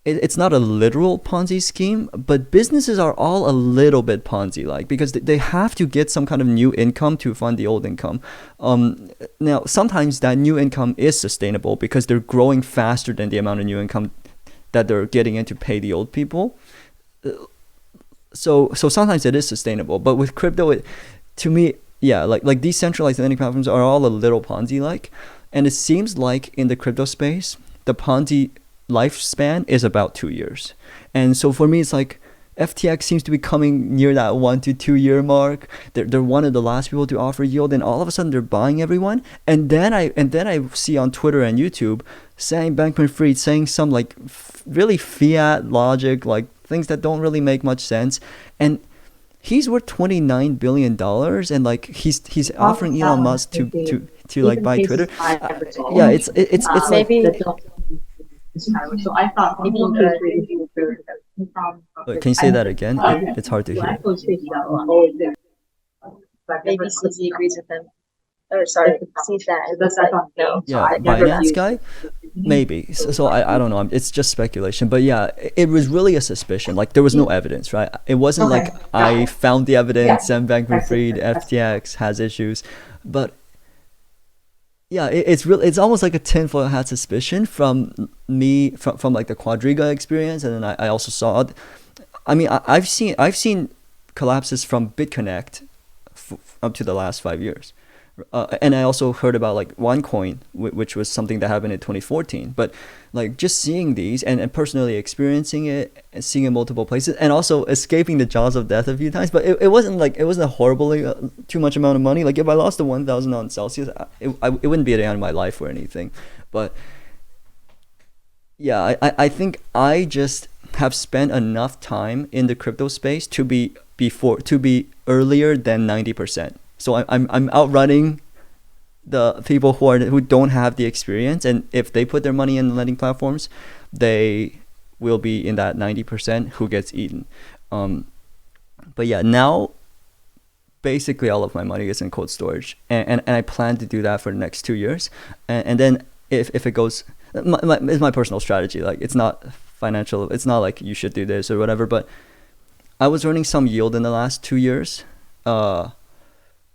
S2: it's not a literal Ponzi scheme, but businesses are all a little bit Ponzi-like, because they have to get some kind of new income to fund the old income. Now, sometimes that new income is sustainable because they're growing faster than the amount of new income that they're getting in to pay the old people. So sometimes it is sustainable, but with crypto, to me, yeah, like these centralized lending platforms are all a little Ponzi-like, and it seems like in the crypto space, the Ponzi lifespan is about 2 years. And so for me, it's like FTX seems to be coming near that 1 to 2 year mark. They're one of the last people to offer yield, and all of a sudden they're buying everyone. And then I see on Twitter and YouTube Sam Bankman-Fried saying some like really fiat logic, like things that don't really make much sense. And he's worth $29 billion, and like he's offering Elon Musk to like buy Twitter. Yeah, it's like
S1: Maybe
S3: So I thought maybe
S2: Wait, can you say that again? It's hard to hear.
S1: Maybe CZ agrees with him. Or sorry, sees that and was like, no.
S2: Yeah, Binance guy, maybe. So I don't know. It's just speculation. But yeah, it was really a suspicion. Like there was no evidence, right? It wasn't like I found the evidence. Sam Bankman-Fried, FTX has issues, but yeah, it's really, it's almost like a tinfoil hat suspicion from me, from like the Quadriga experience, and then I also saw. I mean, I've seen collapses from BitConnect up to the last 5 years. And I also heard about like OneCoin, which was something that happened in 2014. But like just seeing these and personally experiencing it, and seeing it in multiple places, and also escaping the jaws of death a few times. But it wasn't like, it wasn't a horribly too much amount of money. Like if I lost the 1,000 on Celsius, it wouldn't be the end of my life or anything. But yeah, I think I just have spent enough time in the crypto space to be earlier than 90%. So I'm outrunning the people who don't have the experience, and if they put their money in lending platforms, they will be in that 90% who gets eaten. But yeah, now basically all of my money is in cold storage, and I plan to do that for the next 2 years, and then if it goes, it's my personal strategy. Like it's not financial. It's not like you should do this or whatever. But I was earning some yield in the last 2 years.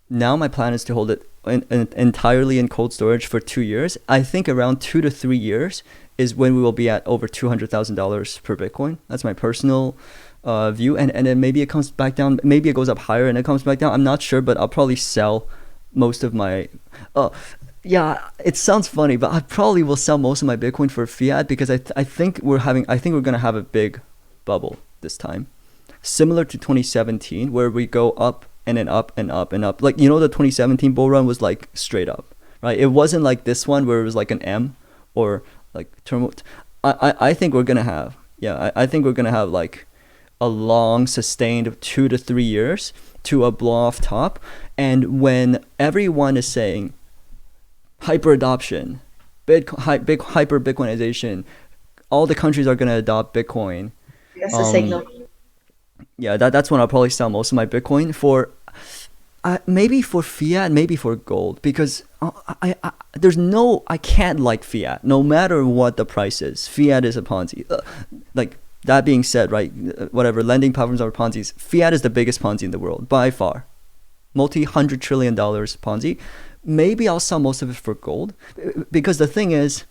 S2: Now my plan is to hold it entirely in cold storage for 2 years. I think around 2 to 3 years is when we will be at over $200,000 per Bitcoin. That's my personal view. And then maybe it comes back down. Maybe it goes up higher and it comes back down. I'm not sure, but I'll probably sell most of my... yeah, it sounds funny, but I probably will sell most of my Bitcoin for fiat, because I think we're going to have a big bubble this time. Similar to 2017, where we go up and then up and up and up. Like, you know, the 2017 bull run was like straight up, right? It wasn't like this one where it was like an M or like turmoil. I think we're going to have, I think we're going to have like a long sustained 2 to 3 years to a blow off top. And when everyone is saying hyper adoption, hyper Bitcoinization, all the countries are going to adopt Bitcoin.
S1: That's the signal.
S2: Yeah, that's when I'll probably sell most of my Bitcoin for, maybe for fiat, maybe for gold, because I can't like fiat, no matter what the price is. Fiat is a Ponzi. Like that being said, right, whatever, lending platforms are Ponzi's. Fiat is the biggest Ponzi in the world by far, multi-$100 trillion Ponzi. Maybe I'll sell most of it for gold, because the thing is,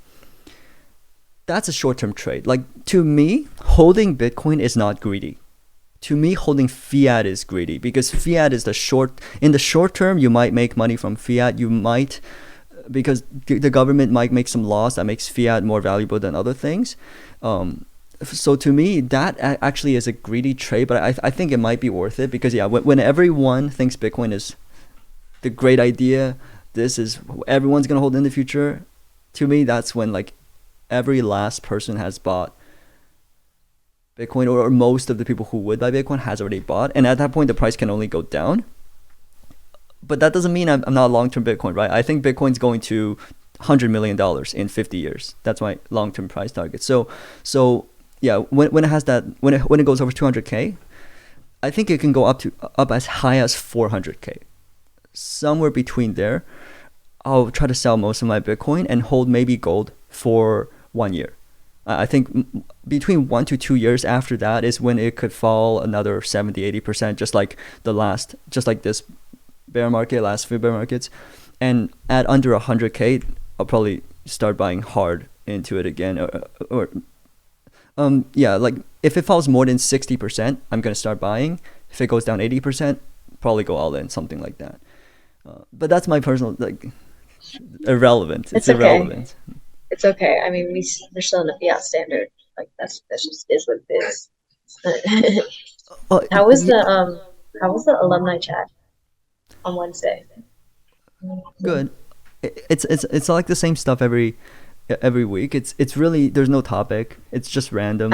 S2: that's a short-term trade. Like to me, holding Bitcoin is not greedy. To me, holding fiat is greedy, because fiat is in the short term, you might make money from fiat. You might, because the government might make some laws that makes fiat more valuable than other things. So to me, that actually is a greedy trade, but I think it might be worth it, because when everyone thinks Bitcoin is the great idea, this is everyone's going to hold in the future. To me, that's when like every last person has bought Bitcoin, or most of the people who would buy Bitcoin has already bought, and at that point the price can only go down. But that doesn't mean I'm not long-term Bitcoin, right? I think Bitcoin's going to $100 million in 50 years. That's my long-term price target. So yeah, when it has that, when it goes over 200K, I think it can go up as high as 400K. Somewhere between there, I'll try to sell most of my Bitcoin and hold maybe gold for 1 year. I think between 1 to 2 years after that is when it could fall another 70-80%, just like this bear market, last few bear markets. And at under 100K, I'll probably start buying hard into it again. Like if it falls more than 60%, I'm gonna start buying. If it goes down 80%, probably go all in, something like that. But that's my personal, like, irrelevant. It's irrelevant.
S1: It's okay. I mean, we're still in the fiat standard. Like that's just is what it is. How was the alumni chat on Wednesday?
S2: Good. It's like the same stuff every week. It's really, there's no topic. It's just random.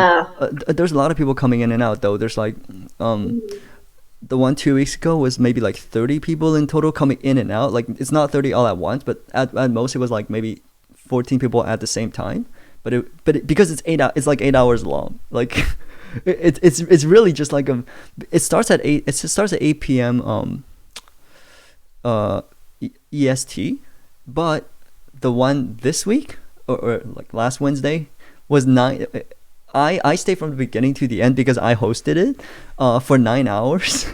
S2: There's a lot of people coming in and out though. There's like the one 2 weeks ago was maybe like 30 people in total coming in and out. Like it's not 30 all at once, but at most it was like maybe 14 people at the same time. because it's it's like 8 hours long. Like it's really just like it starts at 8. It starts at 8 p.m. Uh, EST, but the one this week or like last Wednesday was 9. I stayed from the beginning to the end because I hosted it for 9 hours.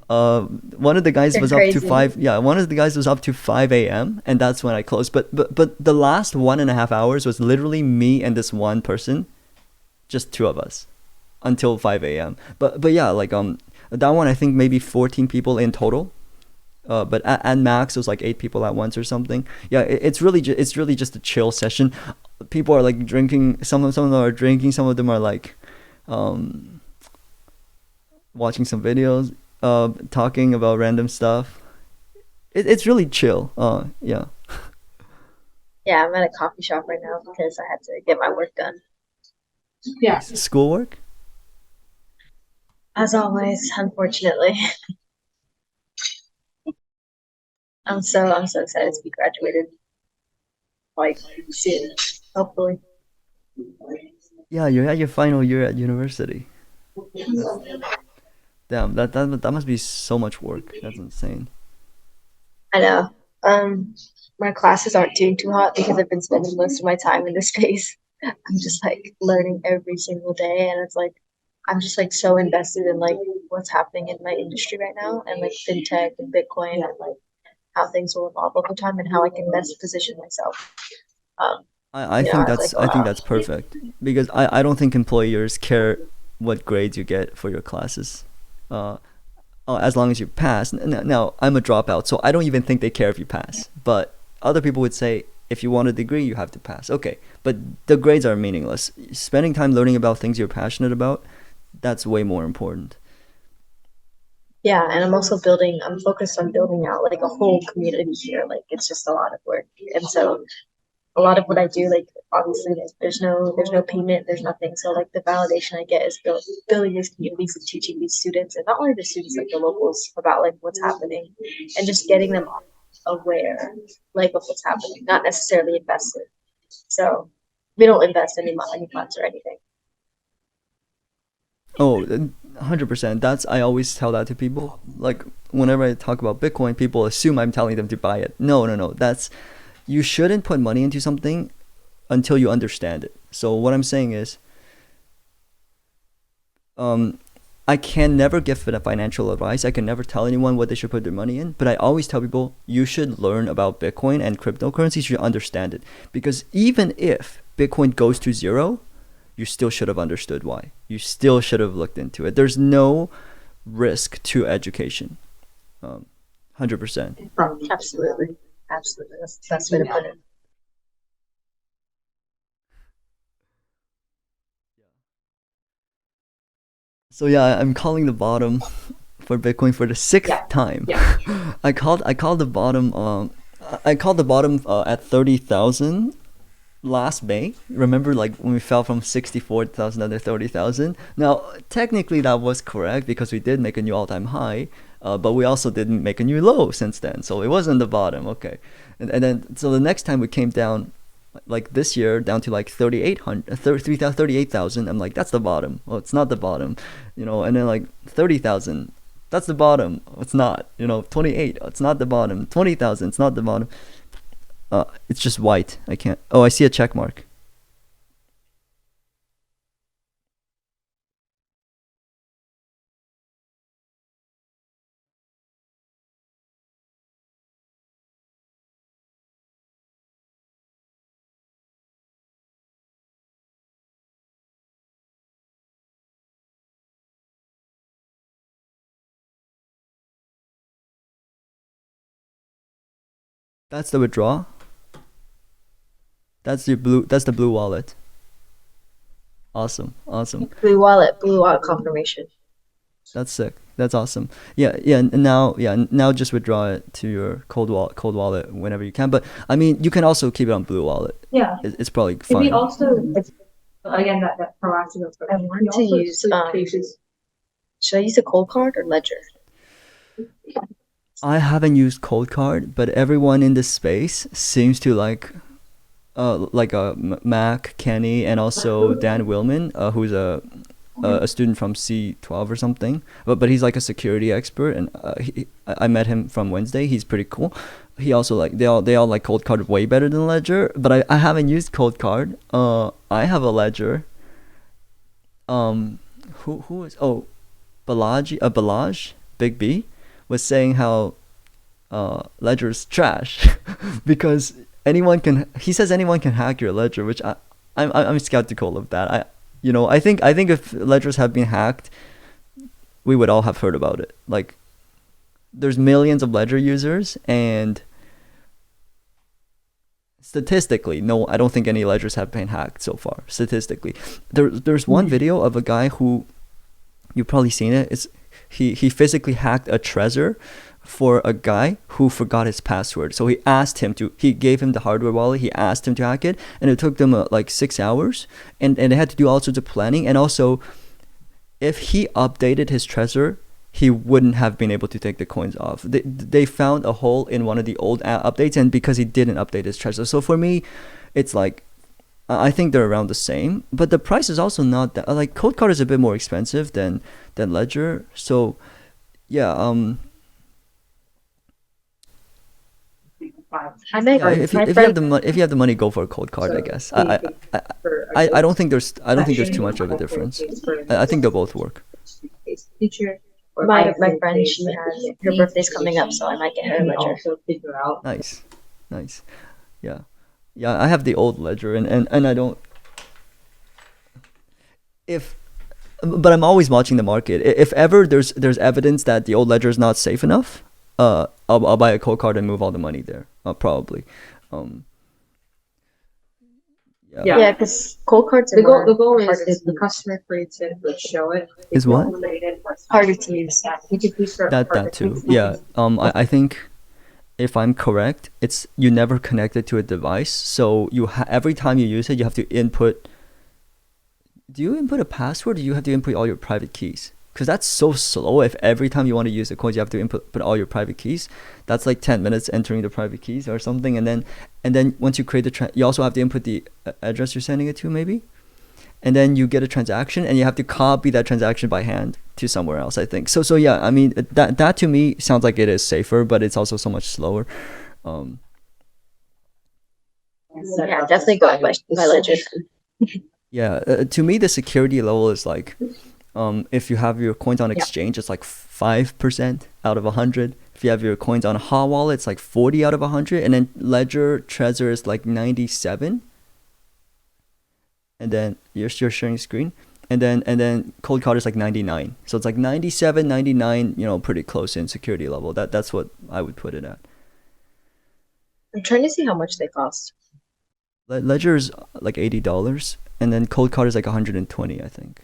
S2: One of the guys
S1: They're
S2: was up to
S1: crazy.
S2: 5. Yeah, one of the guys was up to 5 a.m. and that's when I closed. But the last 1.5 hours was literally me and this one person, just two of us, until 5 a.m. But yeah, like that one I think maybe 14 people in total. But at max it was like 8 people at once or something. Yeah, it's really just a chill session. People are like drinking. Some of them are drinking. Some of them are like um watching some videos, talking about random stuff. It's really chill. Yeah.
S1: Yeah, I'm at a coffee shop right now because I had to get my work done. Yeah.
S2: Nice. Schoolwork.
S1: As always, unfortunately. I'm so excited to be graduated like soon, hopefully.
S2: Yeah, you're at your final year at university. Damn, that must be so much work. That's insane.
S1: I know. My classes aren't doing too hot because I've been spending most of my time in this space. I'm just like learning every single day, and it's like I'm just like so invested in like what's happening in my industry right now, and like fintech and Bitcoin, and like how things will evolve over time, and how I can best position myself. Um, as I go
S2: I think
S1: out.
S2: that's perfect because I don't think employers care what grades you get for your classes. Uh, as long as you pass. Now, I'm a dropout, so I don't even think they care if you pass. But other people would say if you want a degree, you have to pass. Okay, but the grades are meaningless. Spending time learning about things you're passionate about, that's way more important.
S1: Yeah, and I'm also building. I'm focused on building out like a whole community here. Like it's just a lot of work, and so a lot of what I do, like obviously there's no payment, there's nothing. So like the validation I get is building these communities and teaching these students, and not only the students, like the locals, about like what's happening, and just getting them aware, like of what's happening, not necessarily invested. So we don't invest any funds or anything.
S2: Oh, 100%. That's I always tell that to people. Like whenever I talk about Bitcoin, people assume I'm telling them to buy it. No, no, no. That's you shouldn't put money into something until you understand it. So what I'm saying is, um, I can never give financial advice. I can never tell anyone what they should put their money in. But I always tell people you should learn about Bitcoin and cryptocurrencies. You should understand it because even if Bitcoin goes to zero, you still should have understood why. You still should have looked into it. There's no risk to education. 100%.
S1: Absolutely, absolutely. That's the best way to put it.
S2: So yeah, I'm calling the bottom for Bitcoin for the sixth time. I called the bottom. I called the bottom at 30,000 last May. Remember, like when we fell from 64,000 under 30,000. Now, technically, that was correct because we did make a new all-time high, but we also didn't make a new low since then. So it wasn't the bottom. Okay, and then so the next time we came down, like this year, down to like 3,800, 38,000. I'm like, that's the bottom. Well, it's not the bottom, And then like 30,000. That's the bottom. It's not. 28. It's not the bottom. 20,000. It's not the bottom. It's just white. I can't. Oh, I see a check mark. That's the withdraw. That's the blue. That's the blue wallet. Awesome. Awesome.
S1: Blue wallet confirmation.
S2: That's sick. That's awesome. Yeah, yeah. Now just withdraw it to your cold wallet whenever you can. But I mean, you can also keep it on blue wallet.
S3: Yeah.
S2: It's probably
S3: Maybe
S2: fine.
S3: also, again, that proactive approach.
S1: I want to use. Should I use a cold card or ledger?
S2: I haven't used cold card, but everyone in this space seems to like Mac, Kenny, and also Dan Willman, who's a student from C12 or something, but he's like a security expert, and I met him from Wednesday. He's pretty cool. He also like they all like Cold Card way better than Ledger, but I haven't used Cold Card. I have a Ledger. Who is Balaj Big B was saying how Ledger's trash because he says anyone can hack your Ledger, which I'm skeptical of that. I think if ledgers have been hacked, we would all have heard about it. Like, there's millions of Ledger users, and statistically, no, I don't think any ledgers have been hacked so far. Statistically, there's one video of a guy who, you've probably seen it. He physically hacked a Trezor for a guy who forgot his password. So he gave him the hardware wallet, he asked him to hack it, and it took them like 6 hours, and they had to do all sorts of planning. And also, if he updated his Trezor, he wouldn't have been able to take the coins off. They found a hole in one of the old updates, and because he didn't update his Trezor. So for me, it's like, I think they're around the same, but the price is also not that, like, Cold Card is a bit more expensive than Ledger. So yeah, if you have the money, go for a Cold Card. I guess. I don't think there's too much of a difference. I think they'll both work.
S1: My friend, she has her birthday's coming up, so I might get her a Ledger.
S2: Nice. Yeah. I have the old Ledger, and I don't. But I'm always watching the market. If ever there's evidence that the old Ledger is not safe enough, I'll buy a Cold Card and move all the money there. Probably.
S1: Yeah, because Cold Cards are
S3: The goal is the customer creates it, let's show it.
S2: Is what?
S1: harder to use.
S2: That too. Yeah. I think, if I'm correct, it's you never connect it to a device, so every time you use it, you have to input. Do you input a password, or do you have to input all your private keys? Because that's so slow. If every time you want to use the coins, you have to put all your private keys, that's like 10 minutes entering the private keys or something. And then once you create you also have to input the address you're sending it to, maybe. And then you get a transaction, and you have to copy that transaction by hand to somewhere else, I think. So yeah, I mean, that to me sounds like it is safer, but it's also so much slower.
S1: Yeah, definitely go by Ledger.
S2: Yeah, to me, the security level is like, if you have your coins on exchange, it's like 5% out of 100. If you have your coins on a hot wallet, it's like 40 out of 100. And then Ledger, Trezor is like 97. And then you're sharing screen. And then Cold Card is like 99. So it's like 97, 99, pretty close in security level. That's what I would put it at.
S1: I'm trying to see how much they cost.
S2: Ledger is like $80, and then Cold Card is like 120, I think.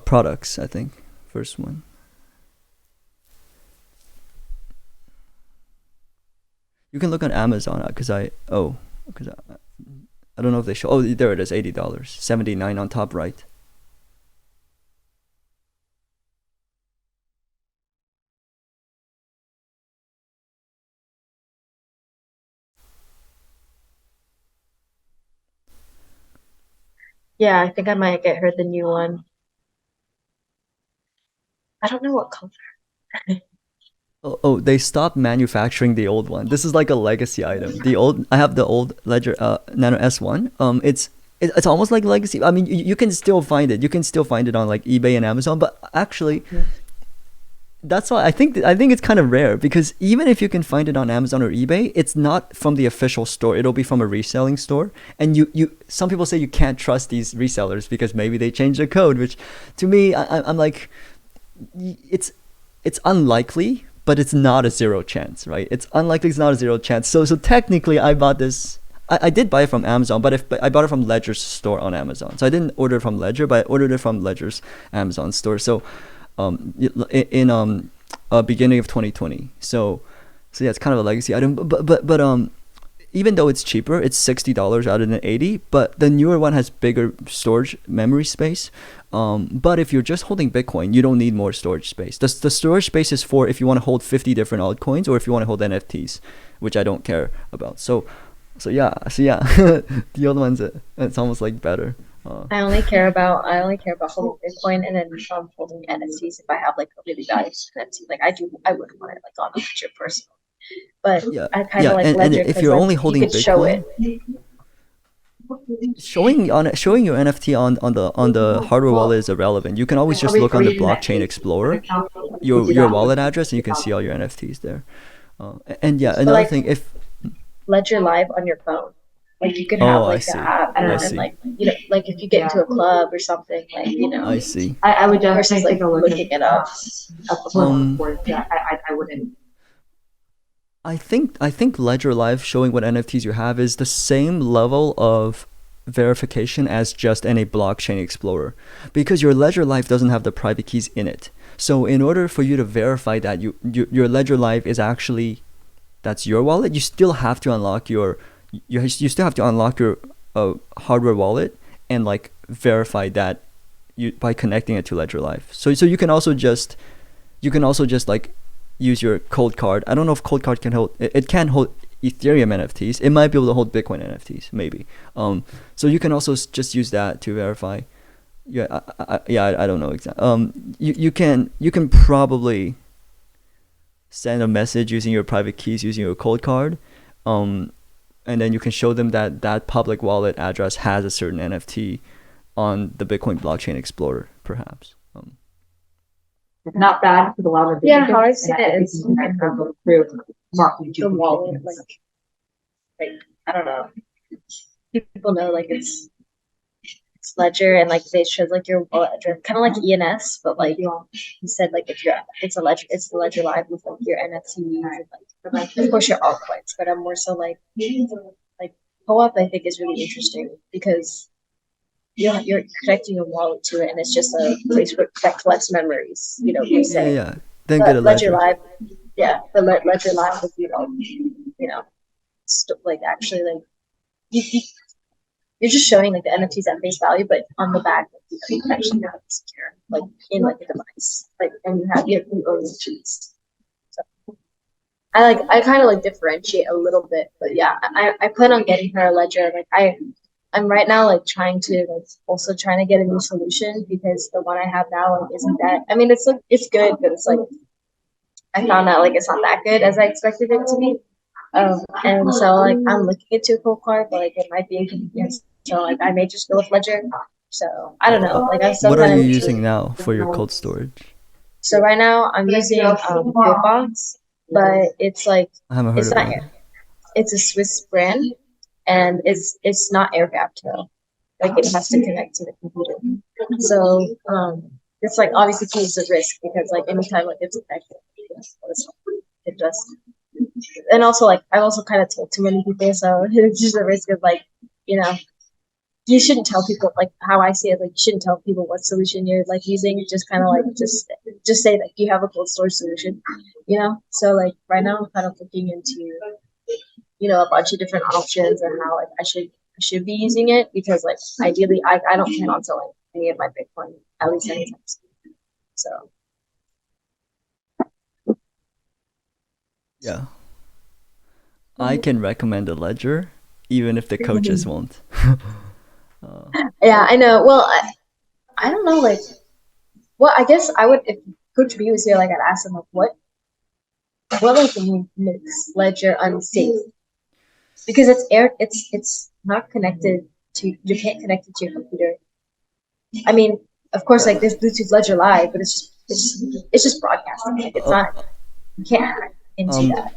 S2: Products, I think, first one. You can look on Amazon because I don't know if they show. Oh, there it is, $80, $79 on top right.
S1: Yeah, I think I might get her the new one. I don't know what color.
S2: Oh, they stopped manufacturing the old one. This is like a legacy item. I have the old Ledger Nano S1. It's almost like legacy. I mean, you can still find it. You can still find it on like eBay and Amazon. But actually, that's why I think it's kind of rare, because even if you can find it on Amazon or eBay, it's not from the official store. It'll be from a reselling store. And some people say you can't trust these resellers because maybe they change the code. Which, to me, I'm like, it's unlikely. But it's not a zero chance, right? It's unlikely, it's not a zero chance. So technically, I bought this. I did buy it from Amazon, but I bought it from Ledger's store on Amazon. So I didn't order it from Ledger, but I ordered it from Ledger's Amazon store. So in beginning of 2020. So yeah, it's kind of a legacy item. But even though it's cheaper, it's $60 rather than 80, but the newer one has bigger storage memory space. But if you're just holding Bitcoin, you don't need more storage space. The storage space is for if you want to hold 50 different altcoins or if you want to hold NFTs, which I don't care about. So yeah, the other ones, it's almost like better.
S1: I only care about holding Bitcoin and then holding NFTs if I have like a really valuable NFT. Like I wouldn't want it like on a ledger personally. But
S2: Yeah,
S1: I kind
S2: yeah,
S1: of like
S2: and
S1: ledger
S2: if
S1: because
S2: you're
S1: like
S2: only
S1: you
S2: holding
S1: could show it.
S2: Bitcoin, showing your NFT on the hardware wallet is irrelevant. You can always just look on the blockchain explorer, your wallet address, and you can see all your NFTs there. And yeah, another
S1: like,
S2: thing, if
S1: Ledger Live on your phone. Like you could have
S2: I
S1: like
S2: see.
S1: the app
S2: I
S1: and
S2: see.
S1: then like like if you get into a club or something, like
S2: I see.
S3: I would just
S1: versus like looking it up.
S3: I wouldn't.
S2: I think Ledger Live showing what NFTs you have is the same level of verification as just any blockchain explorer, because your Ledger Live doesn't have the private keys in it. So in order for you to verify that your Ledger Live is actually, that's your wallet, you still have to unlock your hardware wallet and like verify that by connecting it to Ledger Live. So you can also just like use your cold card. I don't know if cold card can hold it can hold Ethereum NFTs. It might be able to hold Bitcoin NFTs maybe. So you can also just use that to verify. I don't know exactly. You can probably send a message using your private keys using your cold card. And then you can show them that public wallet address has a certain NFT on the Bitcoin blockchain explorer, perhaps.
S3: Not bad for the wallet.
S1: Yeah, how I see it is
S3: the
S1: wallet, like I don't know. People know like it's Ledger and like they should like your wallet address, kind of like ENS, but like you said, like if it's the Ledger Live with like your NFTs and like of course your altcoins, but I'm more so like co-op I think is really interesting because you're connecting your wallet to it and it's just a place that collects memories. You say
S2: Yeah. Then get a
S1: Ledger
S2: ledger.
S1: Live, the Ledger Live with like actually like you're just showing like the NFTs at face value, but on the back, you can actually have it secure, like in like a device, like and you own the keys. So I kind of like differentiate a little bit, but yeah, I plan on getting her a ledger. Like I'm right now like trying to get a new solution because the one I have now like isn't that. I mean, it's good, but it's like I found out like it's not that good as I expected it to be. And so like I'm looking into a cold card, but like it might be inconvenient. So like I may just go with Ledger. So I don't know. Like I'm still
S2: What are you
S1: kind of
S2: using now for your cold storage?
S1: So right now I'm using Bitbox, but it's like
S2: I haven't heard
S1: it's
S2: of
S1: not
S2: it.
S1: it's a Swiss brand, and it's not air gapped though. Like it has to connect to the computer. So it's like obviously takes a risk because like anytime like it's connected, it just and also like I've also kind of told too many people, so it's just a risk of like you shouldn't tell people like how I see it. Like you shouldn't tell people what solution you're like using. Just kind of like just say that you have a cold storage solution. So like right now I'm kind of looking into a bunch of different options and how like I should be using it because like ideally I don't plan on selling any of my Bitcoin at least anytime soon. So
S2: Yeah. I can recommend a ledger, even if the coaches won't.
S1: yeah, I know. Well, I don't know. Like, well, I guess I would if Coach B was here. Like, I'd ask him like, what like makes Ledger unsafe? Because it's not connected to you can't connect it to your computer. I mean, of course, like there's Bluetooth Ledger Live, but it's just broadcasting. Like, it's not you can't hack into that.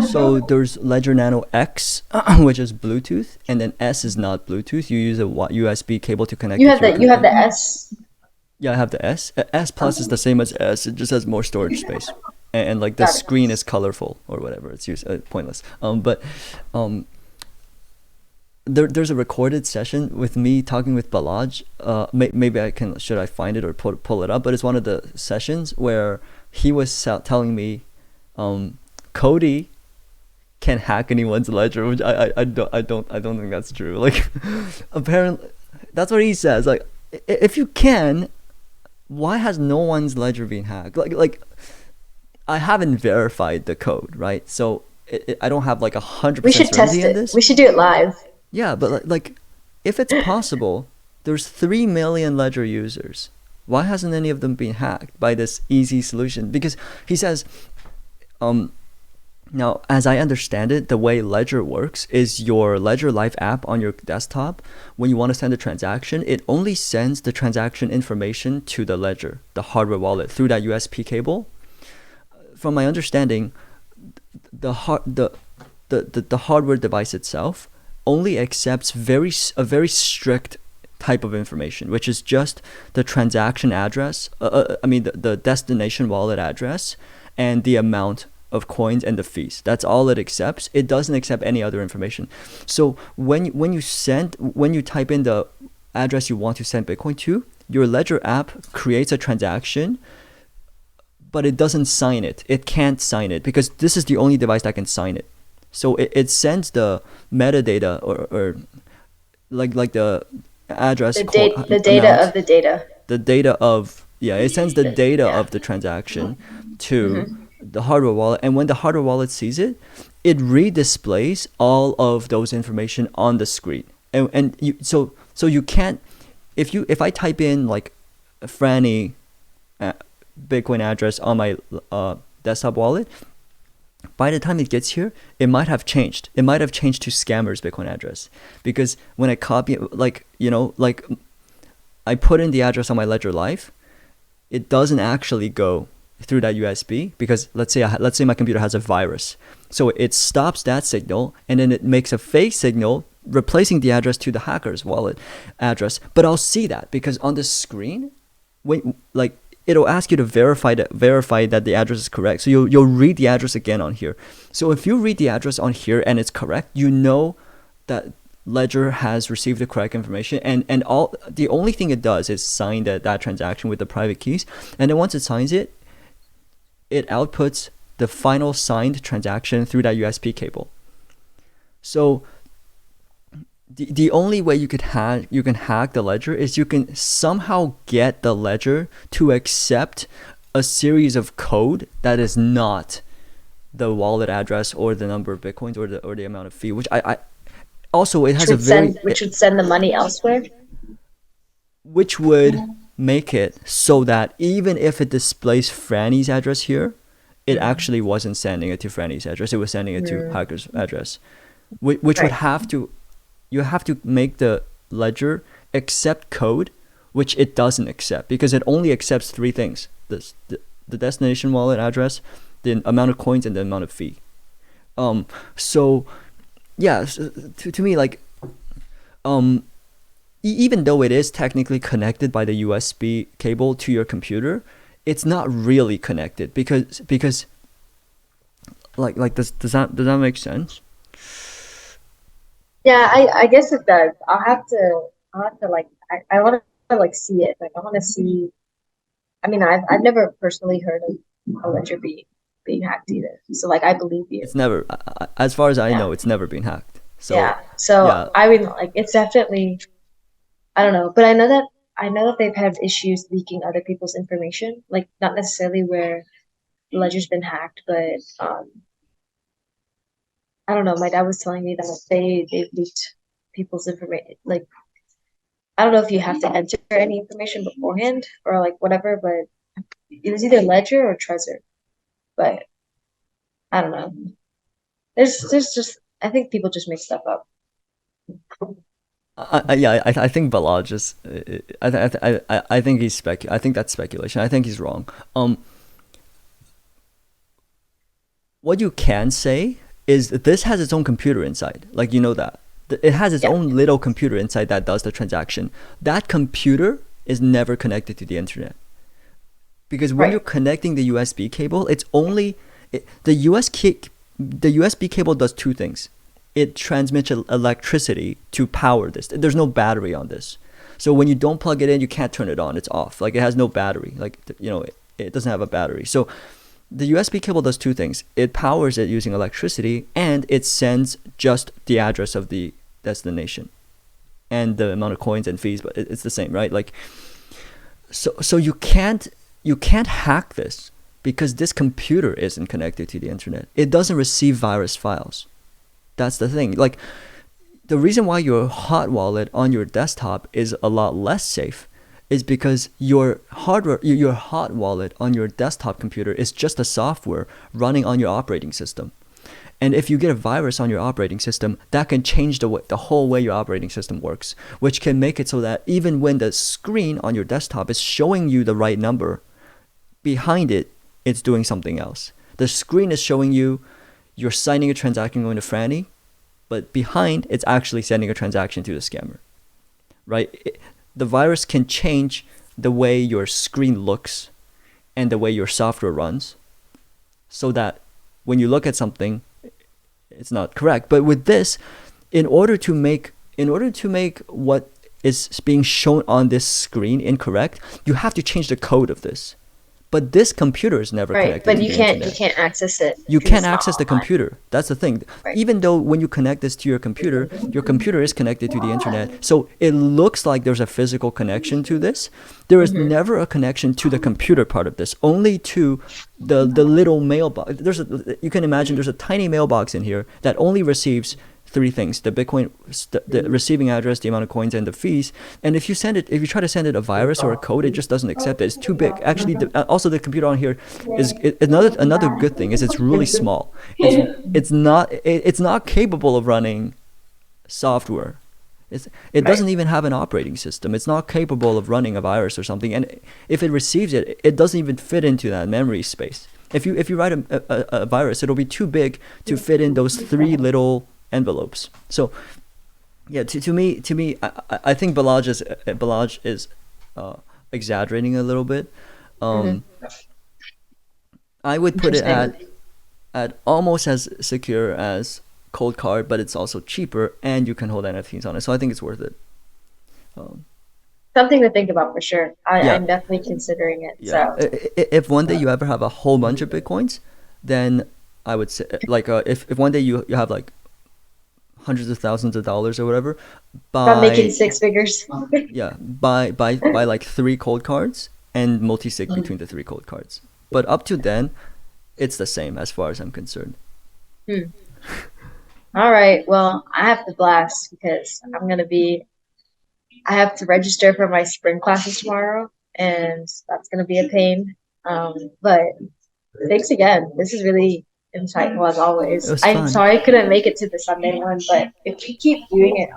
S2: So there's Ledger Nano X, which is Bluetooth, and then S is not Bluetooth. You use a USB cable to connect.
S1: You have the S.
S2: Yeah, I have the S. S Plus is the same as S. It just has more storage space, and like the screen is colorful or whatever. It's pointless. There's a recorded session with me talking with Balaj. Maybe should I find it or pull it up? But it's one of the sessions where he was telling me, Cody can hack anyone's ledger, which I don't think that's true. Like, apparently, that's what he says. Like, if you can, why has no one's ledger been hacked? Like I haven't verified the code, right? So I don't have like 100%
S1: We should test
S2: certainty in
S1: it.
S2: this.
S1: We should do it live.
S2: Yeah, but like, if it's possible, there's 3 million ledger users. Why hasn't any of them been hacked by this easy solution? Because he says, now, as I understand it, the way Ledger works is your Ledger Live app on your desktop, when you want to send a transaction, it only sends the transaction information to the Ledger, the hardware wallet, through that USB cable. From my understanding, the hardware device itself only accepts a very strict type of information, which is just the transaction address, the destination wallet address, and the amount of coins and the fees. That's all it accepts. It doesn't accept any other information. So when you type in the address you want to send Bitcoin to, your Ledger app creates a transaction, but it doesn't sign it. It can't sign it because this is the only device that can sign it. So it sends the metadata or like the address,
S1: The data
S2: amount,
S1: of the data.
S2: the data of it sends the data of the transaction to the hardware wallet, and when the hardware wallet sees it, it redisplays all of those information on the screen. And so you can't, if I type in like Franny Bitcoin address on my desktop wallet, by the time it gets here, it might have changed. It might have changed to scammer's Bitcoin address, because when I copy, I put in the address on my Ledger Live, it doesn't actually go through that USB, because let's say my computer has a virus, so it stops that signal and then it makes a fake signal replacing the address to the hacker's wallet address. But I'll see that because on the screen, it'll ask you to verify that the address is correct. So you'll read the address again on here. So if you read the address on here and it's correct, you know that Ledger has received the correct information, and all the only thing it does is sign that transaction with the private keys, and then once it signs it, it outputs the final signed transaction through that USB cable. So the only way you can hack the Ledger is you can somehow get the Ledger to accept a series of code that is not the wallet address or the number of Bitcoins or the amount of fee, which I also, it has
S1: which would send the money elsewhere,
S2: which would make it so that even if it displays Franny's address here, it actually wasn't sending it to Franny's address. It was sending it to hacker's address, which would have to, you have to make the Ledger accept code, which it doesn't accept, because it only accepts 3 things: the destination wallet address, the amount of coins, and the amount of fee. So yeah, to me, like, even though it is technically connected by the USB cable to your computer, it's not really connected because does that make sense?
S1: Yeah, I guess it does. I'll have to I want to see it. Like, I want to see. I mean, I've never personally heard of a Ledger being hacked either. So like, I believe you.
S2: It's never, as far as I know, it's never been hacked. So
S1: yeah. So I mean, like, it's definitely, I don't know, but I know that they've had issues leaking other people's information. Like, not necessarily where the Ledger's been hacked, but I don't know. My dad was telling me that they've leaked people's information. Like, I don't know if you have to enter any information beforehand or like whatever, but it was either Ledger or Trezor. But I don't know. There's just, I think people just make stuff up.
S2: I think Balaj just, I think he's I think that's speculation. I think he's wrong. What you can say is that this has its own computer inside. Like, you know that. It has its own little computer inside that does the transaction. That computer is never connected to the internet. Because when you're connecting the USB cable, it's only, the USB cable does 2 things. It transmits electricity to power this. There's no battery on this. So when you don't plug it in, you can't turn it on. It's off. Like, it has no battery. Like, you know, it doesn't have a battery. So the USB cable does two things. It powers it using electricity, and it sends just the address of the destination and the amount of coins and fees, but it's the same, right? Like, so you can't hack this because this computer isn't connected to the internet. It doesn't receive virus files. That's the thing. Like, the reason why your hot wallet on your desktop is a lot less safe is because your hot wallet on your desktop computer is just a software running on your operating system. And if you get a virus on your operating system, that can change the whole way your operating system works, which can make it so that even when the screen on your desktop is showing you the right number, behind it, it's doing something else. The screen is showing you you're signing a transaction going to Franny, but behind, it's actually sending a transaction to the scammer, right? The virus can change the way your screen looks and the way your software runs so that when you look at something, it's not correct. But with this, in order to make what is being shown on this screen incorrect, you have to change the code of this. But this computer is never connected
S1: but
S2: to the internet.
S1: you can't access it.
S2: You
S1: because
S2: can't
S1: it's not
S2: access the
S1: online.
S2: computer. That's the thing.
S1: Right.
S2: Even though when you connect this to your computer is connected to the internet. So it looks like there's a physical connection to this. There is never a connection to the computer part of this, only to the little mailbox. You can imagine there's a tiny mailbox in here that only receives three things: the Bitcoin, the receiving address, the amount of coins, and the fees. And if you try to send it a virus or a code, it just doesn't accept it. It's too big. Actually, also the computer on here is another good thing is it's really small. It's not capable of running software. It doesn't even have an operating system. It's not capable of running a virus or something. And if it receives it, it doesn't even fit into that memory space. If you write a virus, it'll be too big to fit in those three little envelopes. So yeah, to me, I think Balaj is exaggerating a little bit. I would put it at almost as secure as Cold Card, but it's also cheaper, and you can hold NFTs on it. So I think it's worth it.
S1: Something to think about for sure.
S2: Yeah.
S1: I'm definitely considering it.
S2: Yeah.
S1: So
S2: If one day you ever have a whole bunch of Bitcoins, then I would say, like, if one day you have like hundreds of thousands of dollars or whatever,
S1: I'm making six figures.
S2: buy like 3 cold cards and multi-sig between the 3 cold cards. But up to then, it's the same as far as I'm concerned.
S1: All right. Well, I have to blast because I have to register for my spring classes tomorrow, and that's going to be a pain. But thanks again. This is really insightful as always. I'm
S2: fun.
S1: sorry I couldn't make it to the Sunday one, but if we keep doing it,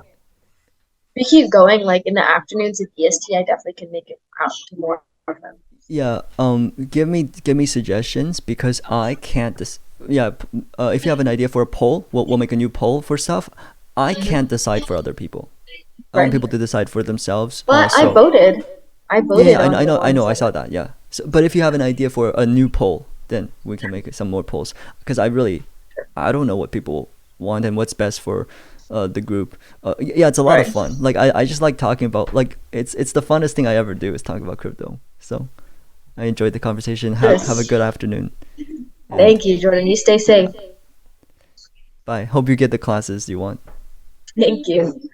S1: we keep going like in the afternoons at EST, I definitely can make it out to more of them.
S2: Yeah. Give me suggestions because I can't. If you have an idea for a poll, we'll make a new poll for stuff. I can't decide for other people. I want people to decide for themselves.
S1: But I voted. I voted.
S2: Yeah,
S1: on
S2: I
S1: the
S2: know. I
S1: ones
S2: saw that. Yeah. So, but if you have an idea for a new poll, then we can make some more polls. Because I don't know what people want and what's best for the group. Yeah, it's a lot of fun. Like I just like talking about, like, it's the funnest thing I ever do is talk about crypto. So I enjoyed the conversation. Have a good afternoon.
S1: Thank you, Jordan. You stay safe.
S2: Bye. Hope you get the classes you want.
S1: Thank you.